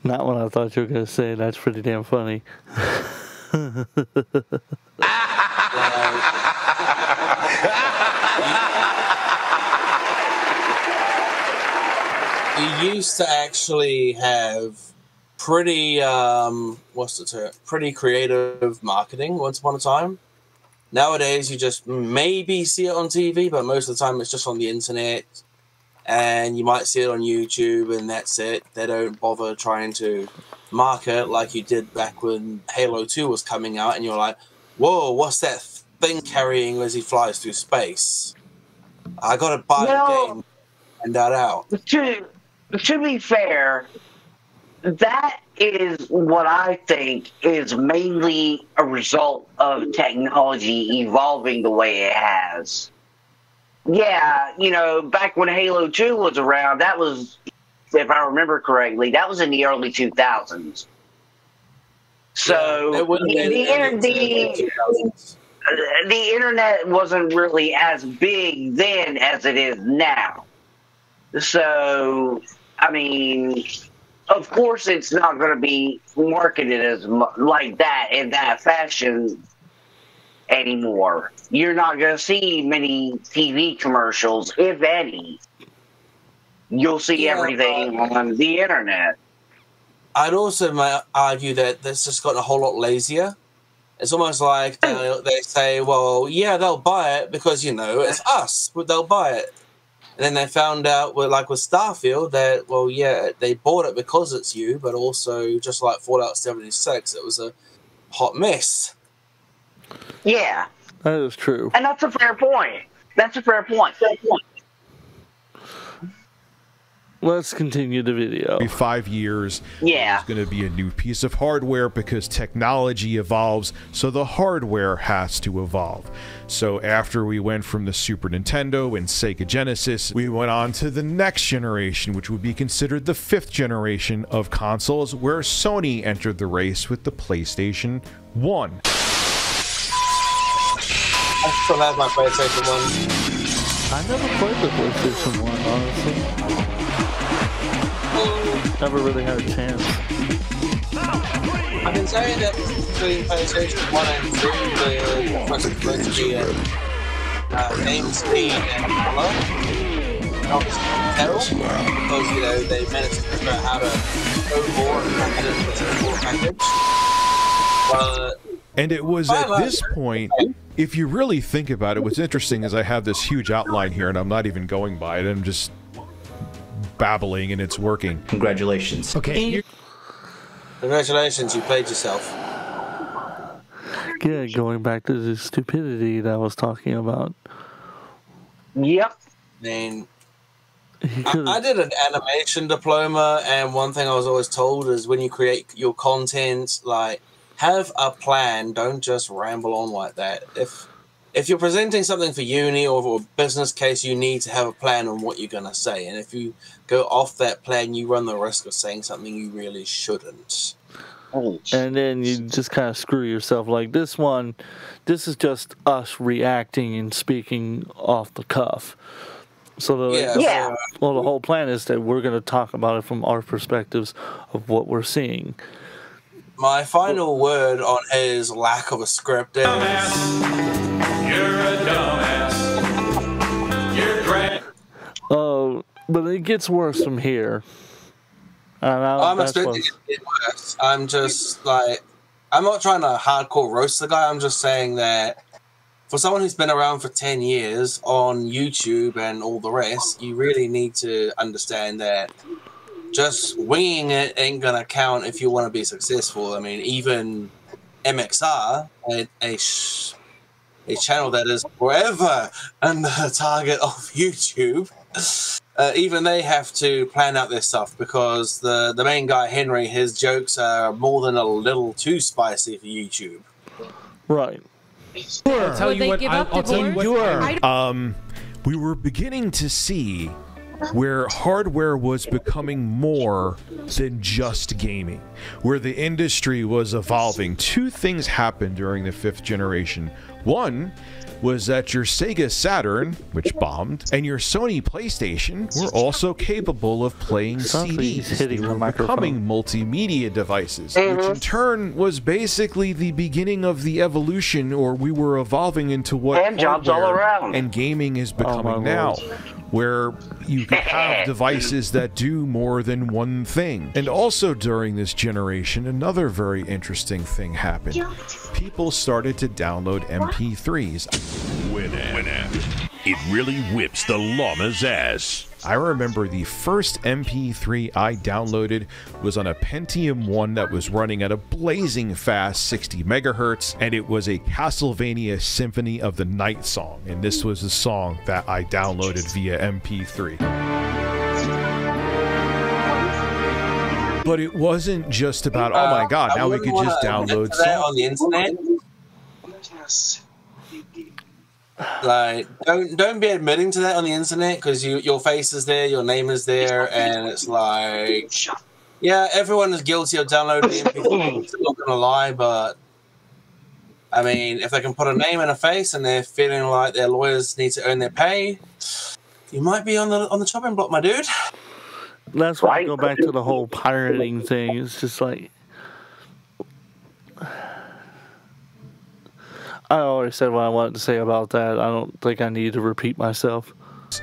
Not what I thought you were going to say. That's pretty damn funny. You used to actually have pretty, what's the term? Pretty creative marketing once upon a time. Nowadays, you just maybe see it on TV, but most of the time it's just on the internet. And you might see it on YouTube, and that's it. They don't bother trying to market like you did back when Halo 2 was coming out, and you're like, whoa, what's that thing carrying as he flies through space? I gotta buy the game and find that out. To be fair, that is what I think is mainly a result of technology evolving the way it has. Yeah, you know, back when Halo 2 was around, that was, if I remember correctly, that was in the early 2000s. So the internet wasn't really as big then as it is now. So, I mean, of course it's not going to be marketed as like that in that fashion anymore. You're not going to see many TV commercials, if any. You'll see everything on the internet. I'd also argue that that's just gotten a whole lot lazier. It's almost like they say, well, yeah, they'll buy it because, you know, it's us, but they'll buy it. And then they found out, like with Starfield, that, well, yeah, they bought it because it's you, but also, just like Fallout 76, it was a hot mess. Yeah. That is true. And that's a fair point. That's a fair point. Let's continue the video. Every 5 years, there's going to be a new piece of hardware because technology evolves, so the hardware has to evolve. So after we went from the Super Nintendo and Sega Genesis, we went on to the next generation, which would be considered the 5th generation of consoles, where Sony entered the race with the PlayStation 1. I still have my PlayStation 1. I never played the PlayStation 1, honestly. Never really had a chance. I've been saying that between PlayStation 1 and 2, the difference is going to be game speed and color. Obviously, terrible, because, you know, they managed to figure out how to go more and pack it into a typical package. And it was at this point, if you really think about it, what's interesting is I have this huge outline here, and I'm not even going by it. I'm just babbling, and it's working. Congratulations. Okay. Congratulations, you played yourself. Yeah, going back to the stupidity that I was talking about. Yep. I mean, I did an animation diploma, and one thing I was always told is when you create your content, like, have a plan. Don't just ramble on like that. If you're presenting something for uni or for a business case, you need to have a plan on what you're going to say. And if you go off that plan, you run the risk of saying something you really shouldn't. And then you just kind of screw yourself. Like this one, this is just us reacting and speaking off the cuff. So the whole plan is that we're going to talk about it from our perspectives of what we're seeing. My final word on his lack of a script is... You're a dumbass. You're great. Oh, but it gets worse from here. I'm expecting it to get worse. I'm just like, I'm not trying to hardcore roast the guy. I'm just saying that for someone who's been around for 10 years on YouTube and all the rest, you really need to understand that just winging it ain't gonna count if you want to be successful. I mean, even MXR, a channel that is forever under the target of YouTube, even they have to plan out their stuff because the main guy, Henry, his jokes are more than a little too spicy for YouTube. Right. I'll tell you what. I'll tell you what. We were beginning to see where hardware was becoming more than just gaming, where the industry was evolving. Two things happened during the 5th generation. One was that your Sega Saturn, which bombed, and your Sony PlayStation were also capable of playing CDs. They were becoming multimedia devices, which in turn was basically the beginning of the evolution, or we were evolving into what hand jobs all around and gaming is becoming now, where you can have devices that do more than one thing. And also during this generation, another very interesting thing happened. People started to download MP3s. Winamp. It really whips the llama's ass. I remember the first MP3 I downloaded was on a Pentium 1 that was running at a blazing fast 60 megahertz, and it was a Castlevania Symphony of the Night song, and this was the song that I downloaded via MP3. But it wasn't just about, oh my god, now we could just download songs on the internet. Like, don't be admitting to that on the internet, because your face is there, your name is there, and it's like, yeah, everyone is guilty of downloading MP3s. I'm not gonna lie, but I mean, if they can put a name and a face, and they're feeling like their lawyers need to earn their pay, you might be on the chopping block, my dude. That's why I go back to the whole pirating thing. It's just like, I already said what I wanted to say about that. I don't think I need to repeat myself.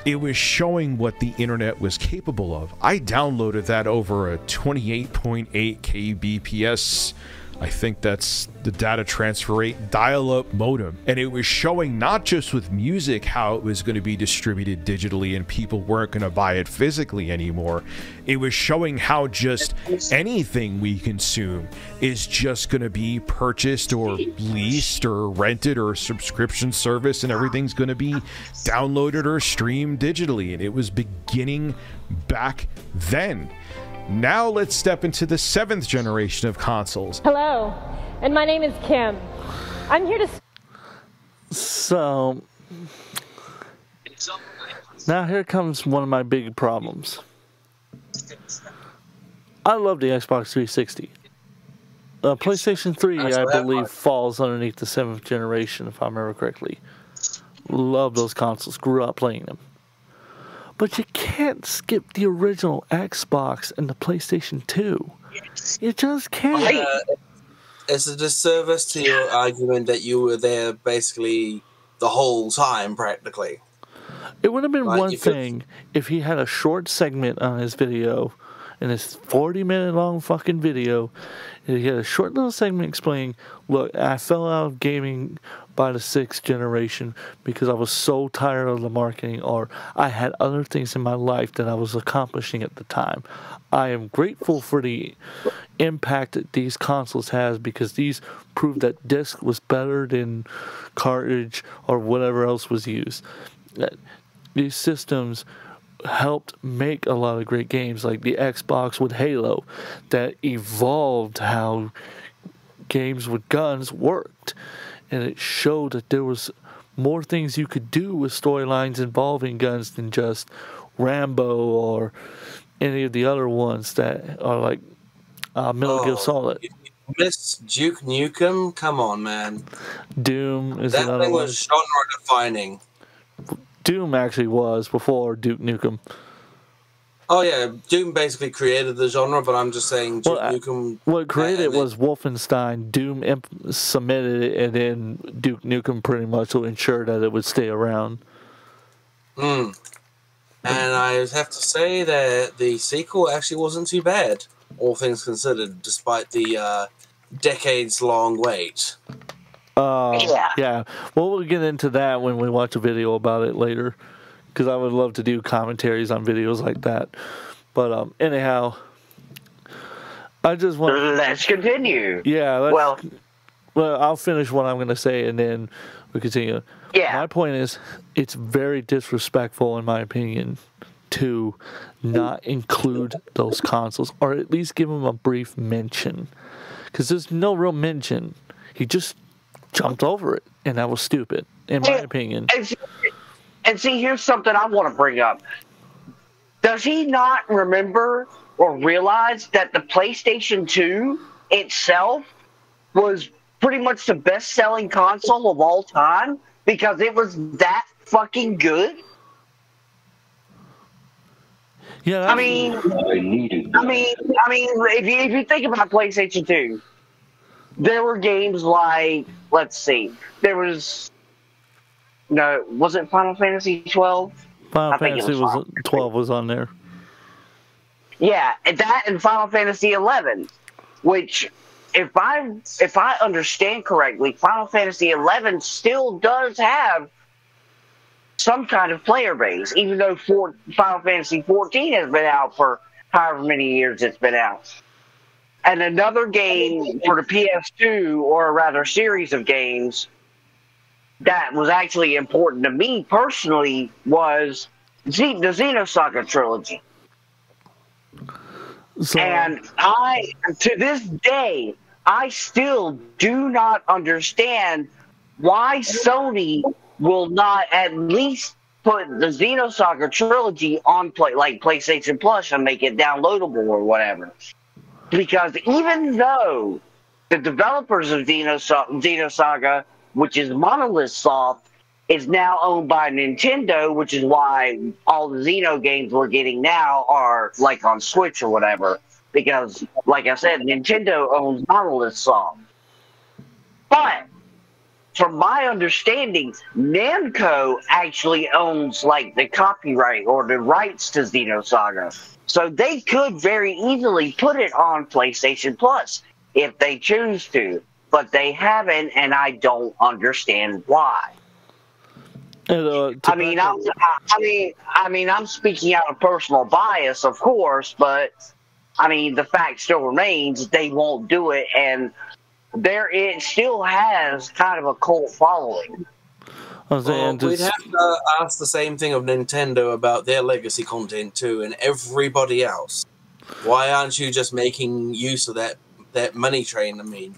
It was showing what the internet was capable of. I downloaded that over a 28.8 kbps, I think that's the data transfer rate, dial-up modem. And it was showing not just with music how it was going to be distributed digitally and people weren't going to buy it physically anymore. It was showing how just anything we consume is just going to be purchased or leased or rented or subscription service, and everything's going to be downloaded or streamed digitally. And it was beginning back then. Now let's step into the 7th generation of consoles. Hello, and my name is Kim. I'm here to... So, now here comes one of my big problems. I love the Xbox 360. PlayStation 3, I believe, falls underneath the 7th generation, if I remember correctly. Love those consoles, grew up playing them. But you can't skip the original Xbox and the PlayStation 2. You just can't. It's a disservice to your argument that you were there basically the whole time, practically. It would have been one thing if he had a short segment on his video, in his 40-minute long fucking video, and he had a short little segment explaining, look, I fell out of gaming by the 6th generation because I was so tired of the marketing, or I had other things in my life that I was accomplishing at the time. I am grateful for the impact that these consoles has, because these proved that disc was better than cartridge or whatever else was used. These systems helped make a lot of great games, like the Xbox with Halo, that evolved how games with guns worked. And it showed that there was more things you could do with storylines involving guns than just Rambo or any of the other ones that are like Metal Gear Solid. Miss Duke Nukem? Come on, man. Doom is that another thing one. was genre-defining. Doom actually was before Duke Nukem. Oh yeah, Doom basically created the genre, but I'm just saying Duke Nukem... What created it was Wolfenstein. Doom submitted it, and then Duke Nukem pretty much will ensure that it would stay around. And I have to say that the sequel actually wasn't too bad, all things considered, despite the decades-long wait. Yeah. Well, we'll get into that when we watch a video about it later, because I would love to do commentaries on videos like that. But anyhow, I just want... Let's continue. Yeah. Well, I'll finish what I'm going to say, and then we continue. Yeah. My point is, it's very disrespectful, in my opinion, to not include those consoles, or at least give them a brief mention. Because there's no real mention. He just jumped over it, and that was stupid, in my opinion. And see, here's something I want to bring up. Does he not remember or realize that the PlayStation 2 itself was pretty much the best-selling console of all time because it was that fucking good? Yeah. I mean, if you think about PlayStation 2, there were games like, let's see, was it Final Fantasy 12? Final Fantasy 12 was on there. Yeah, that and Final Fantasy 11, which, if I understand correctly, Final Fantasy 11 still does have some kind of player base, even though Final Fantasy 14 has been out for however many years it's been out. And another game for the PS2, or rather series of games, that was actually important to me personally was the Xenosaga trilogy. And to this day, I still do not understand why Sony will not at least put the Xenosaga trilogy on PlayStation Plus and make it downloadable or whatever. Because even though the developers of Xenosaga, which is Monolith Soft, is now owned by Nintendo, which is why all the Xeno games we're getting now are like on Switch or whatever. Because, like I said, Nintendo owns Monolith Soft. But, from my understanding, Namco actually owns like the copyright or the rights to Xenosaga. So they could very easily put it on PlayStation Plus if they choose to. But they haven't, and I don't understand why. I'm speaking out of personal bias, of course, but I mean, the fact still remains they won't do it, and it still has kind of a cult following. We'd have to ask the same thing of Nintendo about their legacy content too, and everybody else. Why aren't you just making use of that money train? I mean,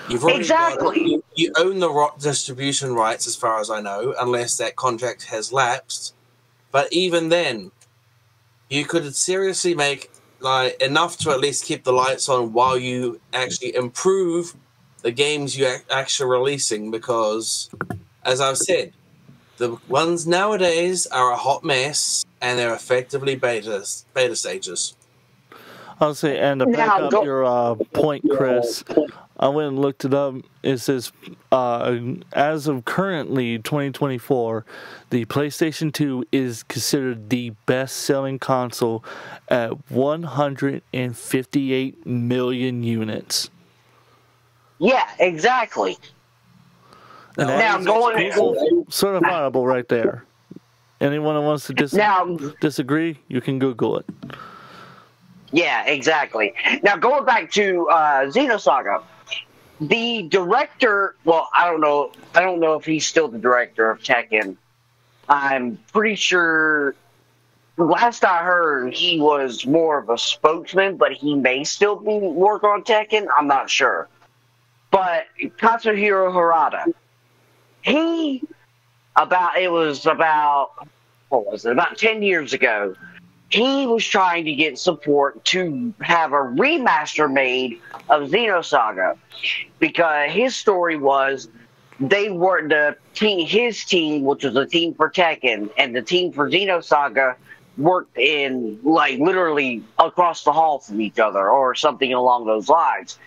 you've already you own the distribution rights, as far as I know, unless that contract has lapsed. But even then, you could seriously make enough to at least keep the lights on while you actually improve the games you actually releasing. Because, as I've said, the ones nowadays are a hot mess, and they're effectively beta stages. I'll say, and to back up your point, Chris, I went and looked it up. It says, as of currently 2024, the PlayStation 2 is considered the best-selling console at 158 million units. Yeah, exactly. And that is certifiable right there. Anyone who wants to disagree, you can Google it. Yeah, exactly. Now, going back to Xenosaga, the director, well, I don't know if he's still the director of Tekken. I'm pretty sure, last I heard, he was more of a spokesman, but he may still be working on Tekken. I'm not sure. But Katsuhiro Harada, about 10 years ago, he was trying to get support to have a remaster made of Xenosaga, because his story was they were his team, which was a team for Tekken, and the team for Xenosaga worked in literally across the hall from each other or something along those lines.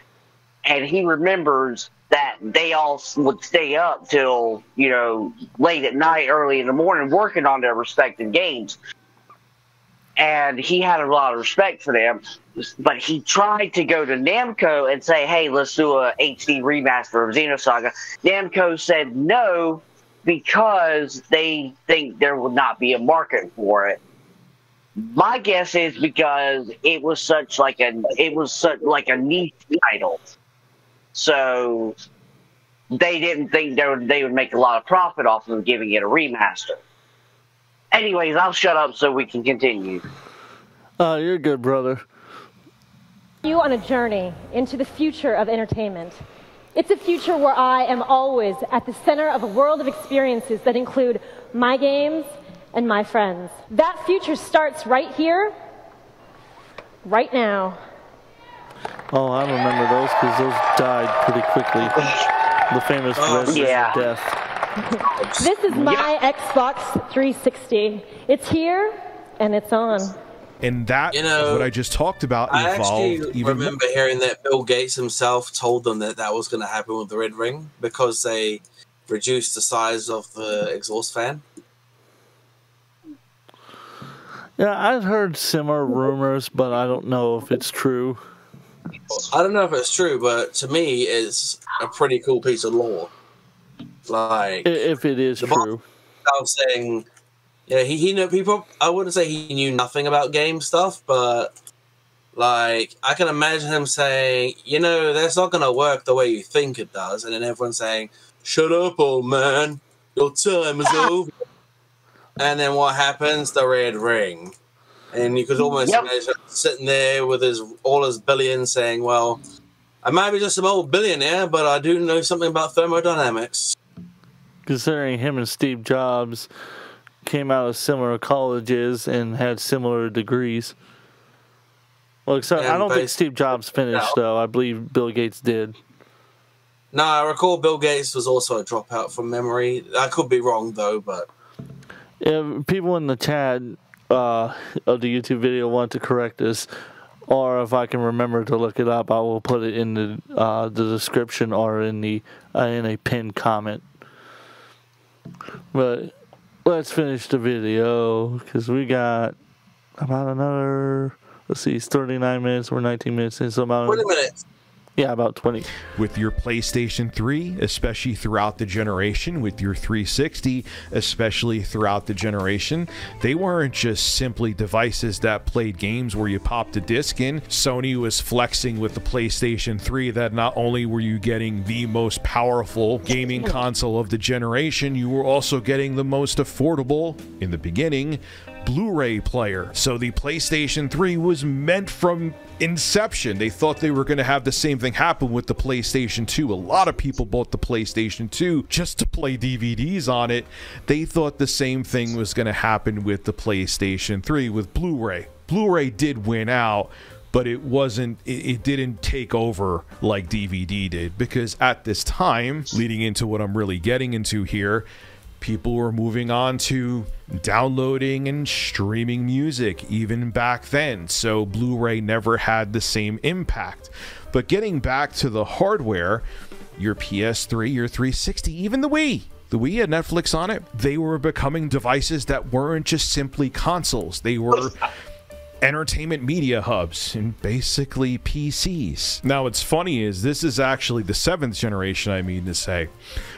And he remembers that they all would stay up till late at night, early in the morning, working on their respective games. And he had a lot of respect for them, but he tried to go to Namco and say, hey, let's do a HD remaster of Xenosaga. Namco said no, because they think there would not be a market for it. My guess is because it was such like a niche title. So they didn't think they would make a lot of profit off of giving it a remaster. Anyways, I'll shut up so we can continue. Oh, you're good, brother. You on a journey into the future of entertainment. It's a future where I am always at the center of a world of experiences that include my games and my friends. That future starts right here, right now. Oh, I remember those because those died pretty quickly. The famous Resident Death. This is my Xbox 360. It's here and it's on. And that is what I just talked about. I Evolved actually even remember hearing that Bill Gates himself told them that that was going to happen with the Red Ring because they reduced the size of the exhaust fan. Yeah, I've heard similar rumors, but I don't know if it's true. I don't know if it's true, but to me, it's a pretty cool piece of lore. Like, if it is true, I was saying, yeah, he knew people. I wouldn't say he knew nothing about game stuff, but like, I can imagine him saying, you know, that's not gonna work the way you think it does, and then everyone saying, "Shut up, old man, your time is over." And then what happens? The Red Ring. And you could almost imagine sitting there with all his billions saying, well, I might be just an old billionaire, but I do know something about thermodynamics. Considering him and Steve Jobs came out of similar colleges and had similar degrees. Well, except I don't think Steve Jobs finished, though. I believe Bill Gates did. No, I recall Bill Gates was also a dropout from memory. I could be wrong, though, but... If people in the chat of the YouTube video want to correct us, or if I can remember to look it up, I will put it in the description or in a pinned comment. But let's finish the video because we got about another. Let's see, it's 39 minutes. We're 19 minutes in, so about 20 minutes. Yeah, about 20. With your PlayStation 3, especially throughout the generation, with your 360, especially throughout the generation, they weren't just simply devices that played games where you popped a disc in. Sony was flexing with the PlayStation 3 that not only were you getting the most powerful gaming console of the generation, you were also getting the most affordable, in the beginning, Blu-ray player. So the PlayStation 3 was meant from inception. They thought they were going to have the same thing happen with the PlayStation 2. A lot of people bought the PlayStation 2 just to play DVDs on it. They thought the same thing was going to happen with the PlayStation 3 with Blu-ray. Blu-ray did win out, but it didn't take over like DVD did, because at this time, leading into what I'm really getting into here, people were moving on to downloading and streaming music even back then, so Blu-ray never had the same impact. But getting back to the hardware, your PS3, your 360, even the Wii had Netflix on it. They were becoming devices that weren't just simply consoles. They were entertainment media hubs and basically PCs. Now what's funny is this is actually the 7th generation, I mean to say,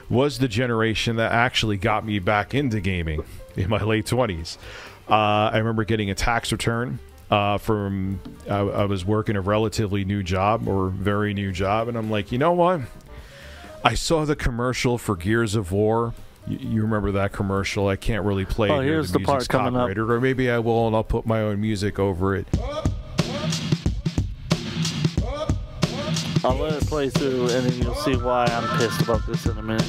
was the generation that actually got me back into gaming in my late 20s. I remember getting a tax return from, I was working a relatively new job, or very new job, and I'm like, you know what? I saw the commercial for Gears of War. You remember that commercial? I can't really play it. Here's the part coming up. Or maybe I will, and I'll put my own music over it. I'll let it play through, and then you'll see why I'm pissed about this in a minute.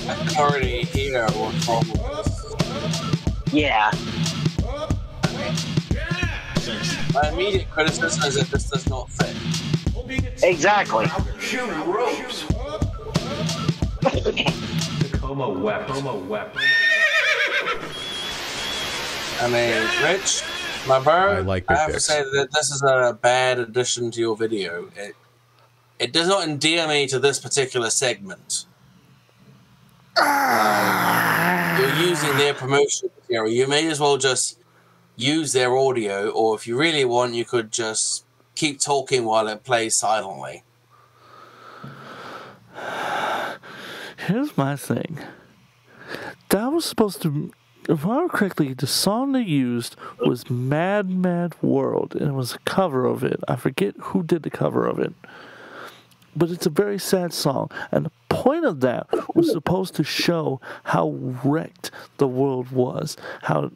I can already hear what's wrong with this. Yeah. My immediate criticism is that this does not fit. Exactly. Tacoma wept. I mean, Rich, my bro, like I have to say that this is a bad addition to your video. It does not endear me to this particular segment. You're using their promotion material. You may as well just use their audio, or if you really want, you could just keep talking while it plays silently. Here's my thing. That was supposed to, if I remember correctly, the song they used was Mad Mad World, and it was a cover of it. I forget who did the cover of it. But it's a very sad song, and the point of that was supposed to show how wrecked the world was. How,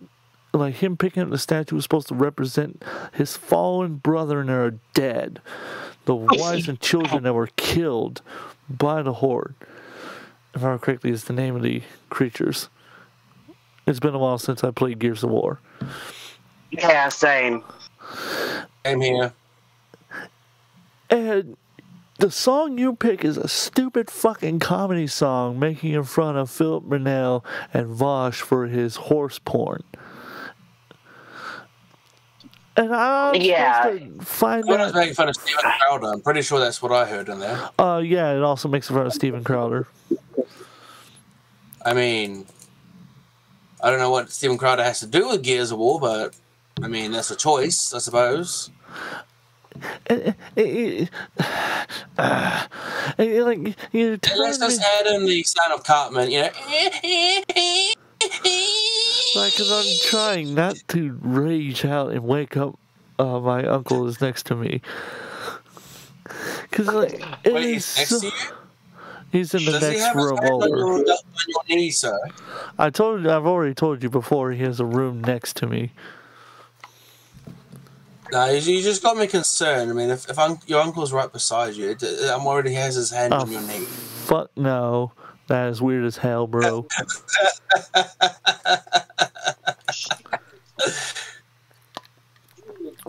like, him picking up the statue was supposed to represent his fallen brethren that are dead. The wives and children that were killed by the Horde. If I remember correctly, is the name of the creatures. It's been a while since I played Gears of War. Yeah, same. Same here. And the song you pick is a stupid fucking comedy song making in front of Philip Burnell and Vosh for his horse porn. And I'm supposed to find I was making fun of Steven Crowder. I'm pretty sure that's what I heard in there. Yeah, it also makes fun of Steven Crowder. I mean, I don't know what Steven Crowder has to do with Gears of War, but I mean, that's a choice, I suppose. Like, you let's just add in the sound of Cartman, you know. Like, because I'm trying not to rage out and wake up my uncle is next to me. Because, like, Wait, he's next to you? He's in the Does next he have room his hand over. on your knee, sir? I've already told you before, he has a room next to me. No, you just got me concerned. I mean, if your uncle's right beside you, I'm worried he has his hand on your knee. Fuck no. That is weird as hell, bro.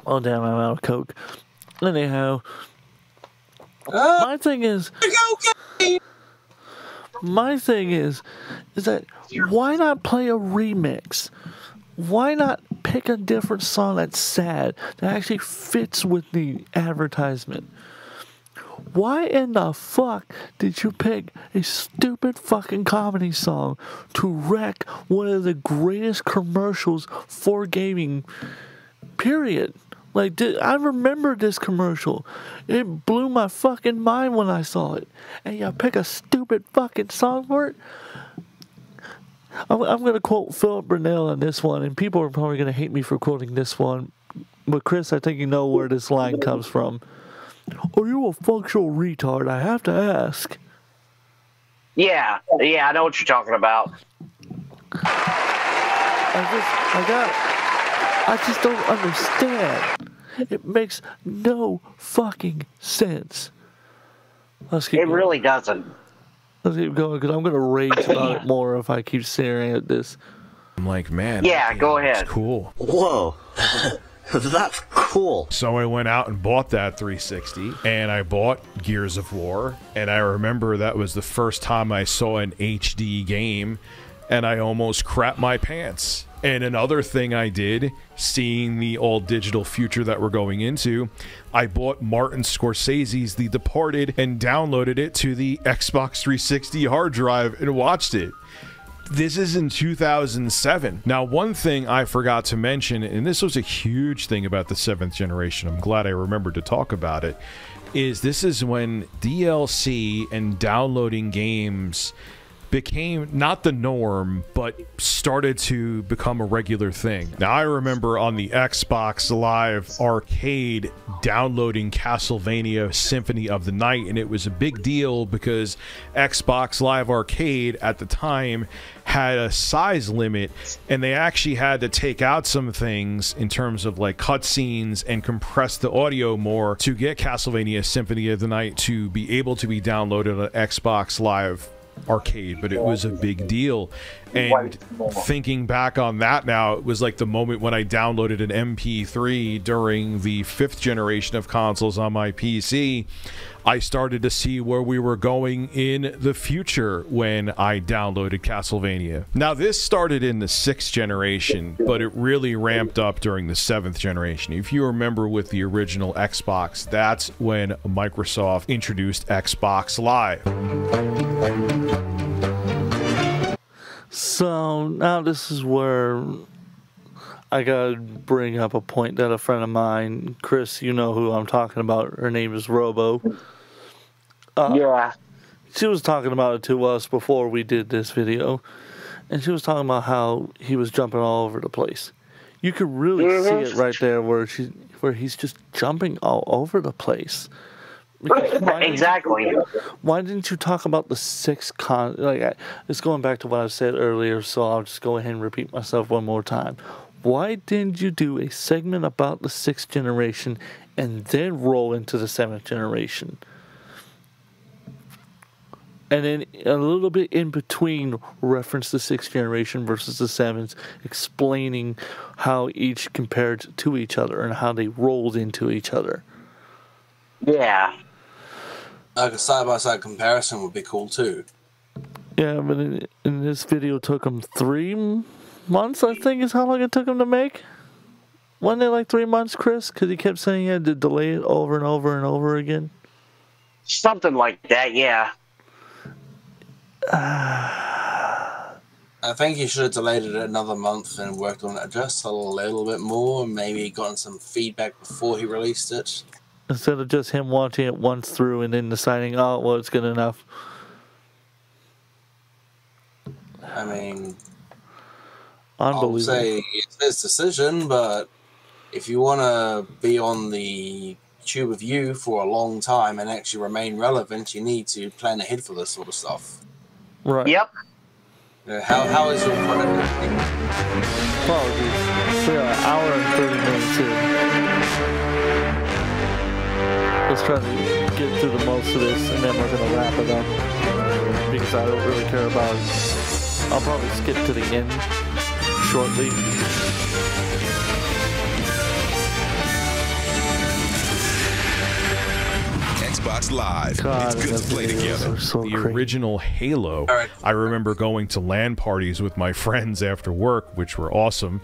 Oh, damn, I'm out of Coke. Anyhow, my thing is that why not play a remix? Why not pick a different song that's sad, that actually fits with the advertisement? Why in the fuck did you pick a stupid fucking comedy song to wreck one of the greatest commercials for gaming, period? Like, I remember this commercial. It blew my fucking mind when I saw it. And you pick a stupid fucking song for it? I'm going to quote Philip Burnell on this one, and people are probably going to hate me for quoting this one. But Chris, I think you know where this line comes from. Are you a functional retard? I have to ask. Yeah, I know what you're talking about. I just don't understand. It makes no fucking sense. It really doesn't. Let's keep going, because I'm going to rage about it more if I keep staring at this. I'm like, man. Yeah, go ahead. It's cool. Whoa. That's cool. So I went out and bought that 360, and I bought Gears of War, and I remember that was the first time I saw an HD game, and I almost crapped my pants. And another thing I did, seeing the all-digital future that we're going into, I bought Martin Scorsese's The Departed and downloaded it to the Xbox 360 hard drive and watched it. This is in 2007. Now, one thing I forgot to mention, and this was a huge thing about the 7th generation, I'm glad I remembered to talk about it, is this is when DLC and downloading games became not the norm, but started to become a regular thing. Now, I remember on the Xbox Live Arcade downloading Castlevania Symphony of the Night, and it was a big deal because Xbox Live Arcade at the time had a size limit, and they actually had to take out some things in terms of like cutscenes and compress the audio more to get Castlevania Symphony of the Night to be able to be downloaded on Xbox Live Arcade, but it was a big deal. And thinking back on that now, it was like the moment when I downloaded an MP3 during the 5th generation of consoles on my PC. I started to see where we were going in the future when I downloaded Castlevania. Now, this started in the 6th generation, but it really ramped up during the 7th generation. If you remember with the original Xbox, that's when Microsoft introduced Xbox Live. So now this is where I gotta bring up a point that a friend of mine, Chris, you know who I'm talking about. Her name is Robo. Yeah. She was talking about it to us before we did this video, and she was talking about how he was jumping all over the place. You could really see it right there where he's just jumping all over the place. Exactly. Why didn't you talk about the it's going back to what I said earlier, so I'll just go ahead and repeat myself one more time. Why didn't you do a segment about the 6th generation and then roll into the 7th generation? And then a little bit in between, reference the 6th generation versus the 7th, explaining how each compared to each other and how they rolled into each other. Yeah. Like a side-by-side comparison would be cool too. Yeah, but in this video took them 3 months, I think is how long it took him to make. Wasn't it like 3 months, Chris? Because he kept saying he had to delay it over and over and over again. Something like that, yeah. I think he should have delayed it another month and worked on it just a little bit more, maybe gotten some feedback before he released it. Instead of just him watching it once through and then deciding, oh, well, it's good enough. I mean, unbelievable. I'll say it's his decision, but if you want to be on the tube of you for a long time and actually remain relevant, you need to plan ahead for this sort of stuff. Right. Yep. How is your product? Apologies. We are an hour and 30 minutes in. Let's try to get through the most of this, and then we're going to wrap it up. Because I don't really care about it. I'll probably skip to the end shortly. Xbox Live. It's good to play together. The original Halo. I remember going to LAN parties with my friends after work, which were awesome.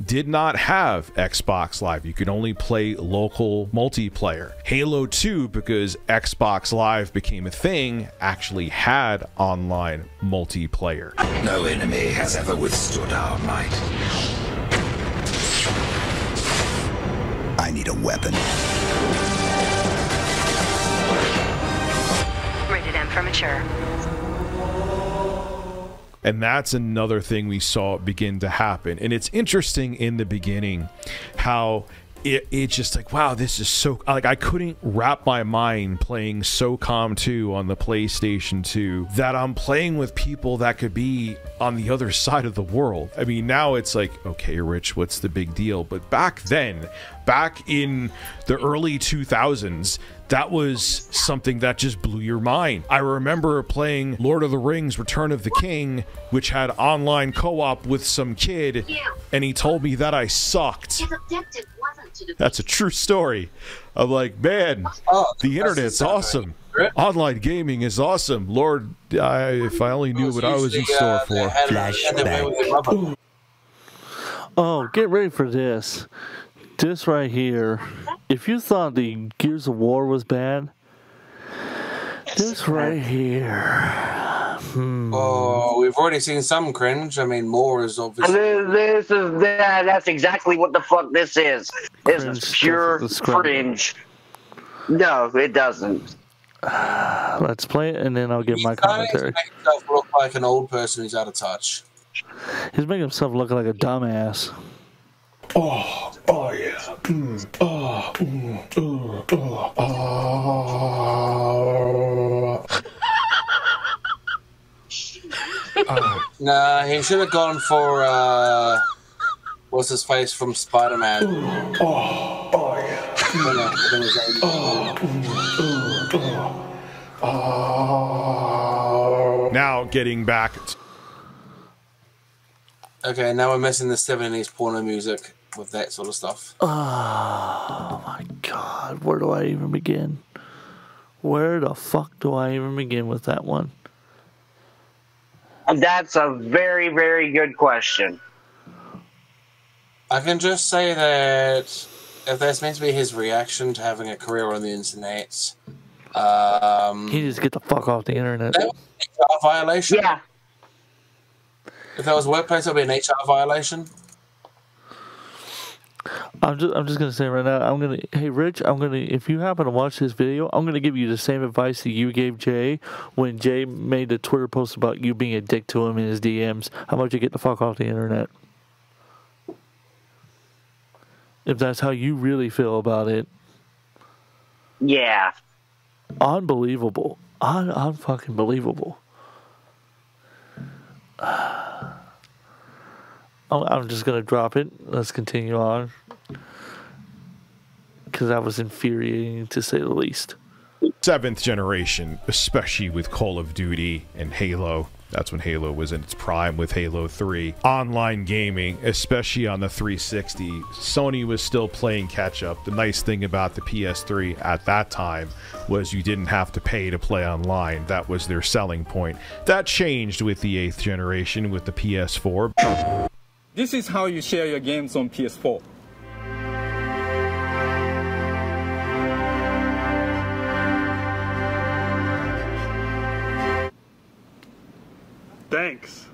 Did not have Xbox Live. You could only play local multiplayer. Halo 2, because Xbox Live became a thing, actually had online multiplayer. No enemy has ever withstood our might. I need a weapon. Rated M for mature. And that's another thing we saw begin to happen. And it's interesting in the beginning how it's just like, wow, this is so... Like, I couldn't wrap my mind playing SOCOM 2 on the PlayStation 2 that I'm playing with people that could be on the other side of the world. I mean, now it's like, okay, Rich, what's the big deal? But back then, back in the early 2000s, that was something that just blew your mind. I remember playing Lord of the Rings Return of the King, which had online co-op with some kid, and he told me that I sucked. That's a true story. I'm like, man, the internet's awesome. Online gaming is awesome. Lord, if I only knew what I was in store for. Flashback. Oh, get ready for this. This right here. If you thought the Gears of War was bad, this right here. Oh, we've already seen some cringe. I mean, more is obviously. That's exactly what the fuck this is. This is pure cringe. No, it doesn't. Let's play it, and then I'll give my commentary. He's making himself look like an old person who's out of touch. He's making himself look like a dumbass. Oh yeah. Nah, he should have gone for what's his face from Spider-Man. Now getting back. Okay, now we're missing the 70s porno music with that sort of stuff. Oh my god, where do I even begin? Where the fuck do I even begin with that one? That's a very, very good question. I can just say that if that's meant to be his reaction to having a career on the internet, he needs to get the fuck off the internet. That was a violation. Yeah. If that was a workplace, it would be an HR violation. I'm just gonna say right now. Hey Rich, if you happen to watch this video, I'm gonna give you the same advice that you gave Jay when Jay made the Twitter post about you being a dick to him in his DMs. How about you get the fuck off the internet? If that's how you really feel about it. Yeah. Unbelievable. Unfucking believable. I'm just going to drop it. Let's continue on. Because that was infuriating, to say the least. 7th generation, especially with Call of Duty and Halo. That's when Halo was in its prime with Halo 3. Online gaming, especially on the 360, Sony was still playing catch-up. The nice thing about the PS3 at that time was you didn't have to pay to play online. That was their selling point. That changed with the 8th generation with the PS4. This is how you share your games on PS4. Thanks.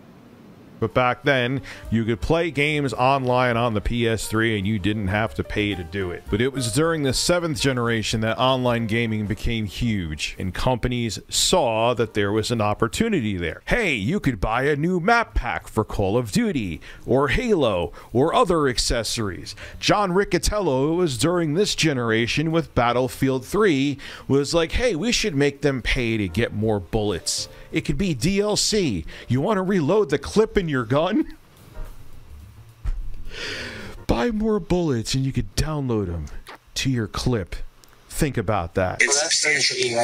But back then, you could play games online on the PS3 and you didn't have to pay to do it. But it was during the 7th generation that online gaming became huge, and companies saw that there was an opportunity there. Hey, you could buy a new map pack for Call of Duty, or Halo, or other accessories. John Riccatello, it was during this generation with Battlefield 3, was like, hey, we should make them pay to get more bullets. It could be DLC. You want to reload the clip in your gun? Buy more bullets and you could download them to your clip. Think about that. It's substantially digital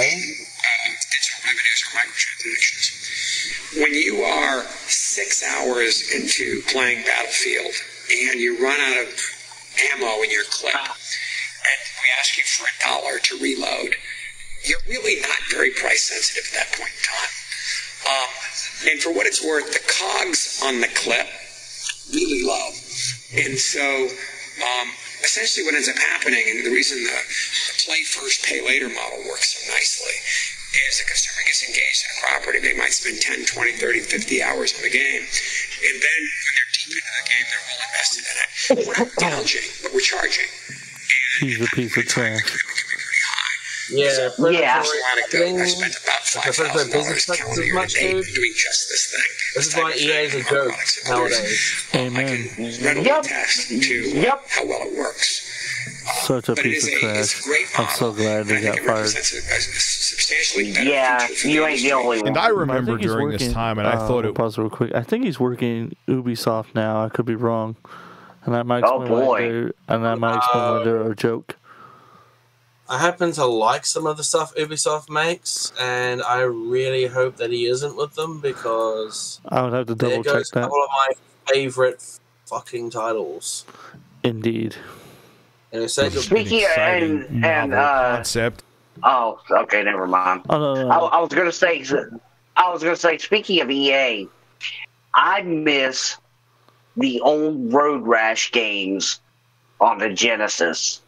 revenues or microtransactions. When you are 6 hours into playing Battlefield and you run out of ammo in your clip and we ask you for $1 to reload, you're really not very price sensitive at that point in time. And for what it's worth, the cogs on the clip really low. And so essentially what ends up happening, and the reason the play first, pay later model works so nicely, is the consumer gets engaged in a property. They might spend 10, 20, 30, 50 hours on the game. And then when they're deep into the game, they're well invested in it. We're not gouging, but we're charging. He's a piece of trash. Yeah, yeah. I spent about $5,000 calendar year to date doing just this thing. This is why EA is a joke nowadays. Amen. Readily attest to how well it works. Such a piece of trash. I'm so glad they got fired. Yeah, you ain't the only one. And I remember during this time, and I thought it... Pause real quick. I think he's working Ubisoft now. I could be wrong. And that might explain why they're a joke. I happen to like some of the stuff Ubisoft makes, and I really hope that he isn't with them, because I would have to double check that. A couple of my favorite fucking titles. Indeed. And speaking and concept. Oh, okay, never mind. I was gonna say, speaking of EA, I miss the old Road Rash games on the Genesis.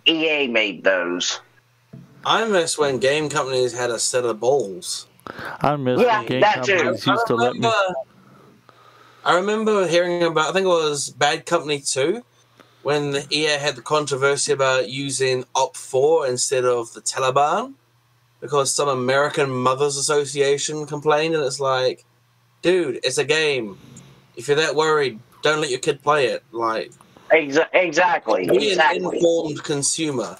EA made those. I miss when game companies had a set of balls. I miss when game companies used to let me. I remember hearing about, I think it was Bad Company 2, when the EA had the controversy about using OP4 instead of the Taliban, because some American Mothers Association complained, and it's like, dude, it's a game. If you're that worried, don't let your kid play it. Like, exactly. Be an informed consumer.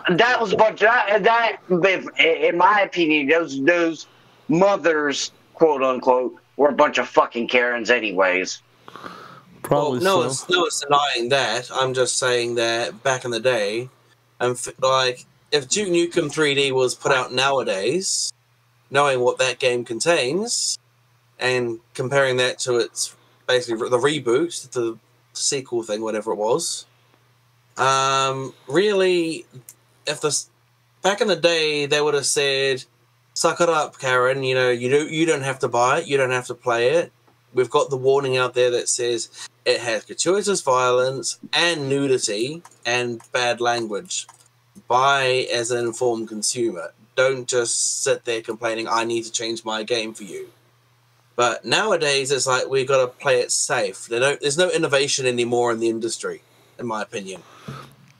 That was, but that, in my opinion, those mothers, quote unquote, were a bunch of fucking Karens, anyways. Probably no one's denying that. I'm just saying that back in the day, like, if Duke Nukem 3D was put out nowadays, knowing what that game contains, and comparing that to its basically the reboot, the sequel thing, whatever it was. Really, if back in the day they would have said, "Suck it up, Karen. You know, you don't have to buy it. You don't have to play it. We've got the warning out there that says it has gratuitous violence and nudity and bad language. Buy as an informed consumer. Don't just sit there complaining, I need to change my game for you." But nowadays, it's like we've got to play it safe. There's no innovation anymore in the industry, in my opinion.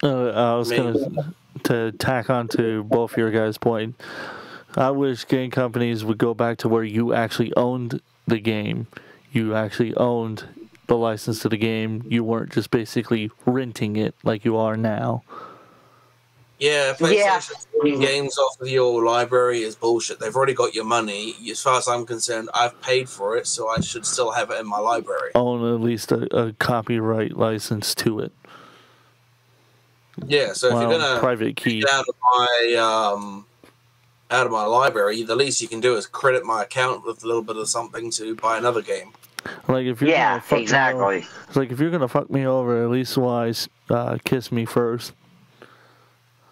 I was going to tack on to both your guys' point. I wish game companies would go back to where you actually owned the game. You actually owned the license to the game. You weren't just basically renting it like you are now. Yeah, PlayStation pulling games off of your library is bullshit. They've already got your money. As far as I'm concerned, I've paid for it, so I should still have it in my library. Own at least a copyright license to it. Yeah, so if you're gonna private key get out of my library, the least you can do is credit my account with a little bit of something to buy another game. Like if you're gonna fuck me over, it's like if you're gonna fuck me over, at least wise kiss me first.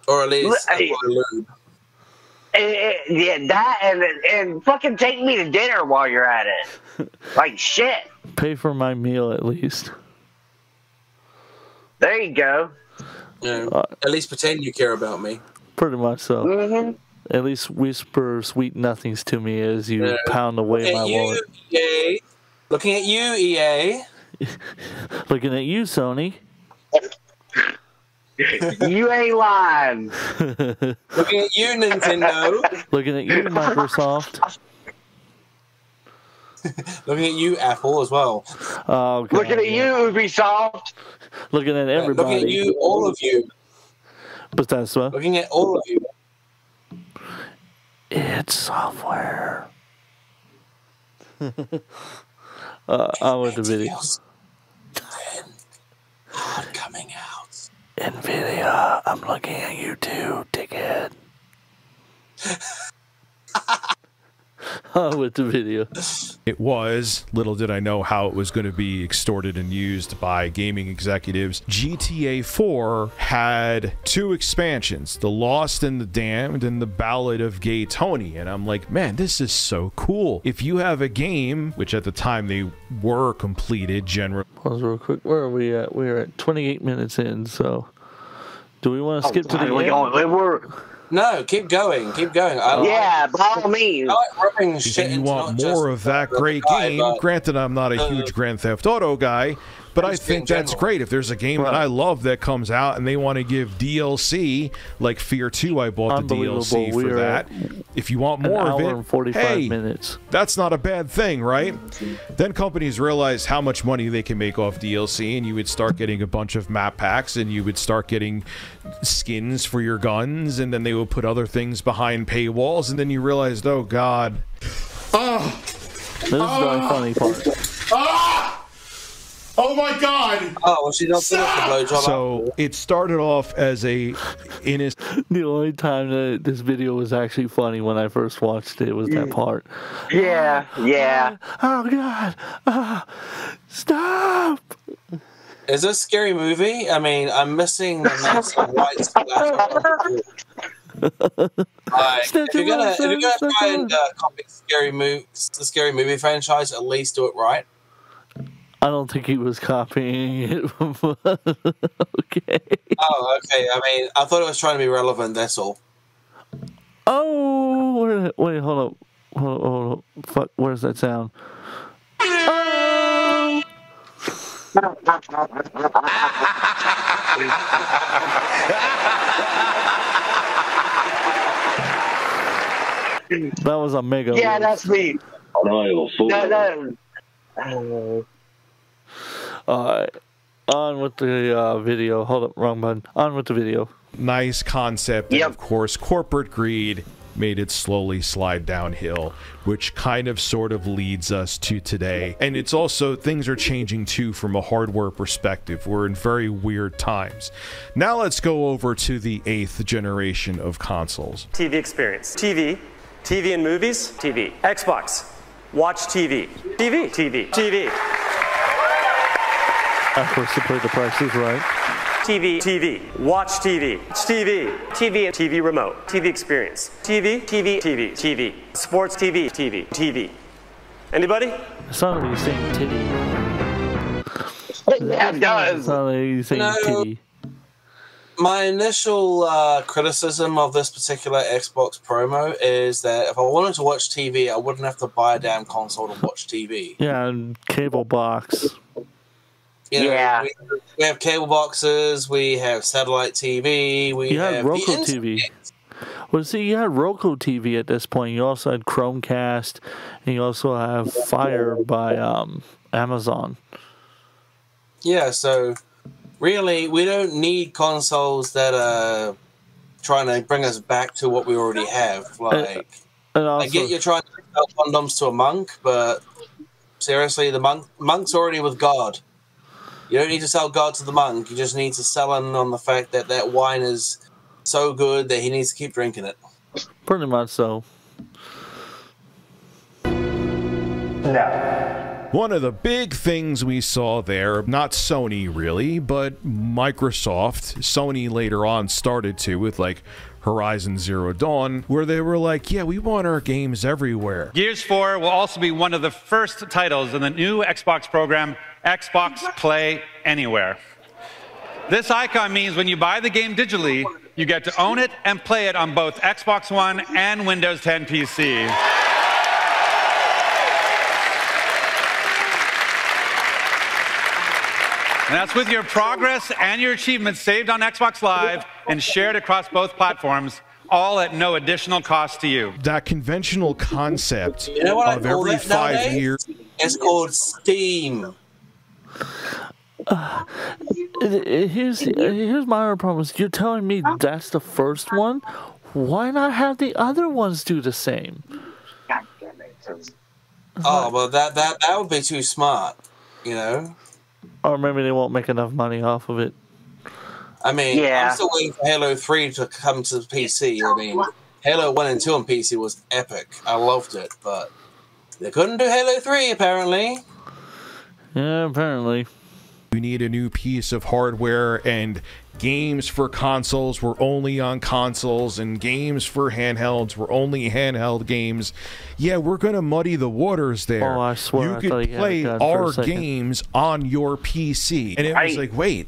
Or at least yeah, that and fucking take me to dinner while you're at it. Like shit. Pay for my meal at least. There you go. Yeah, at least pretend you care about me. Pretty much so. Mm-hmm. At least whisper sweet nothings to me as you pound away my wallet. EA. Looking at you, EA. Looking at you, Sony. You ain't lying. Looking at you, Nintendo. Looking at you, Microsoft. Looking at you, Apple, as well. Oh, God, looking at you, Ubisoft. Looking at everybody. Looking at you, all of you. Bethesda. Looking at all of you. It's software. I went to video. Hard coming out. NVIDIA, I'm looking at you too, dickhead. I went to video. It was, little did I know how it was going to be extorted and used by gaming executives. GTA 4 had 2 expansions, The Lost and the Damned and The Ballad of Gay Tony. And I'm like, man, this is so cool. If you have a game, which at the time they were completed generally. Pause real quick. Where are we at? We're at 28 minutes in, so do we want to skip to the end? No, keep going. Keep going. Yeah, by all means. I like rubbing shit If you into want not more just of that great game, granted I'm not a huge Grand Theft Auto guy, but I think that's great. If there's a game that I love that comes out and they want to give DLC, like Fear 2, I bought the DLC for that. If you want more of it, and 45 hey, minutes. That's not a bad thing, right? Then companies realized how much money they can make off DLC, and you would start getting a bunch of map packs, and you would start getting skins for your guns, and then they would put other things behind paywalls, and then you realized, oh god. This is the funny part. Oh my god! Oh, well, she's not finished the blowjob. So it started off as a innocent. The only time that this video was actually funny when I first watched it was that part. Yeah, yeah. Oh god! Stop! Is this a scary movie? I mean, I'm missing the nice white splash. If you're gonna try and copy the scary movie franchise, at least do it right. I don't think he was copying it. Okay. Oh, okay. I mean, I thought it was trying to be relevant. That's all. Oh, wait, hold up. Fuck, where's that sound? Oh! That was a mega. Yeah, that's me. No. On with the video. Hold up, wrong button. On with the video. Nice concept. And of course, corporate greed made it slowly slide downhill, which kind of sort of leads us to today. And it's also, things are changing too from a hardware perspective. We're in very weird times. Now let's go over to the 8th generation of consoles. TV experience. TV and movies. TV. Xbox. Watch TV. TV. Of course, to play the prices right. TV. Watch TV. TV remote. TV experience. TV. Sports TV. Anybody? It sounded like you're saying titty. Yeah, it does. It sounded like you're saying titty. My initial criticism of this particular Xbox promo is that if I wanted to watch TV, I wouldn't have to buy a damn console to watch TV. Yeah, and cable box. You know, we have cable boxes, we have satellite TV, we You had have Roku the TV. Well, see, you had Roku TV at this point. You also had Chromecast, and you also have Fire by Amazon. Yeah, so really, we don't need consoles that are trying to bring us back to what we already have. Like, I get you're trying to sell condoms to a monk, but seriously, the monk's already with God. You don't need to sell God to the monk. You just need to sell him on the fact that that wine is so good that he needs to keep drinking it. Pretty much so. No. One of the big things we saw there, not Sony really, but Microsoft, Sony later on started to with like Horizon Zero Dawn, where they were like, yeah, we want our games everywhere. Gears 4 will also be one of the first titles in the new Xbox program, Xbox Play Anywhere. This icon means when you buy the game digitally, you get to own it and play it on both Xbox One and Windows 10 PC. And that's with your progress and your achievements saved on Xbox Live and shared across both platforms, all at no additional cost to you. That conventional concept of every 5 years. It's called Steam. Here's my other problem. You're telling me that's the first one? Why not have the other ones do the same? Oh, well, that would be too smart, you know? Or maybe they won't make enough money off of it. I mean, I'm still waiting for Halo 3 to come to PC. I mean, Halo 1 and 2 on PC was epic. I loved it, but they couldn't do Halo 3, apparently. Yeah, apparently. You need a new piece of hardware, and games for consoles were only on consoles, and games for handhelds were only handheld games. Yeah, we're going to muddy the waters there. Oh, I swear. You could play our games on your PC. And it was like, wait,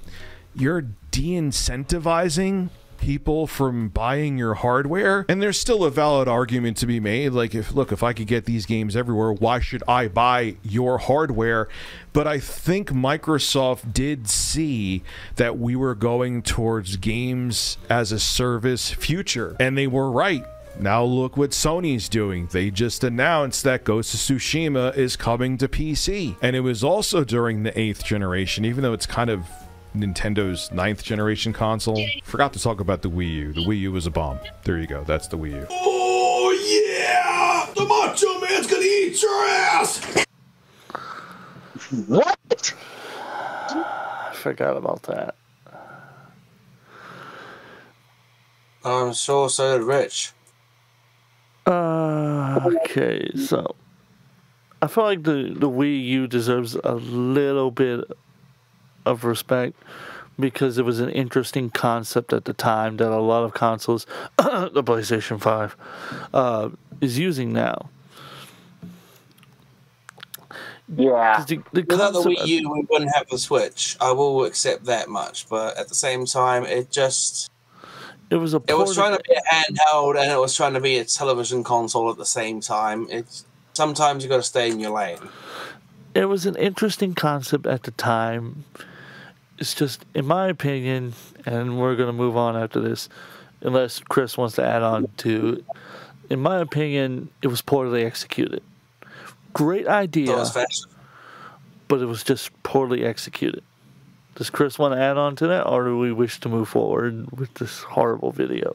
you're de-incentivizing people from buying your hardware? And there's still a valid argument to be made. Like, if I could get these games everywhere, why should I buy your hardware? But I think Microsoft did see that we were going towards games as a service future, and they were right. Now look what Sony's doing. They just announced that Ghost of Tsushima is coming to PC. And it was also during the 8th generation, even though it's kind of Nintendo's 9th generation console. Forgot to talk about the Wii U. The Wii U was a bomb. There you go. That's the Wii U. Oh yeah! The Macho Man's gonna eat your ass! What? I forgot about that. I'm sure so did Rich. Okay, so I feel like the Wii U deserves a little bit of respect because it was an interesting concept at the time that a lot of consoles, the PlayStation 5, is using now. Yeah. Without the Wii U, we wouldn't have the Switch. I will accept that much, but at the same time, it was trying to be a handheld, and it was trying to be a television console at the same time. Sometimes you got to stay in your lane. It was an interesting concept at the time. It's just, in my opinion, and we're going to move on after this, unless Chris wants to add on to, in my opinion, it was poorly executed. Great idea, but it was just poorly executed. Does Chris want to add on to that, or do we wish to move forward with this horrible video?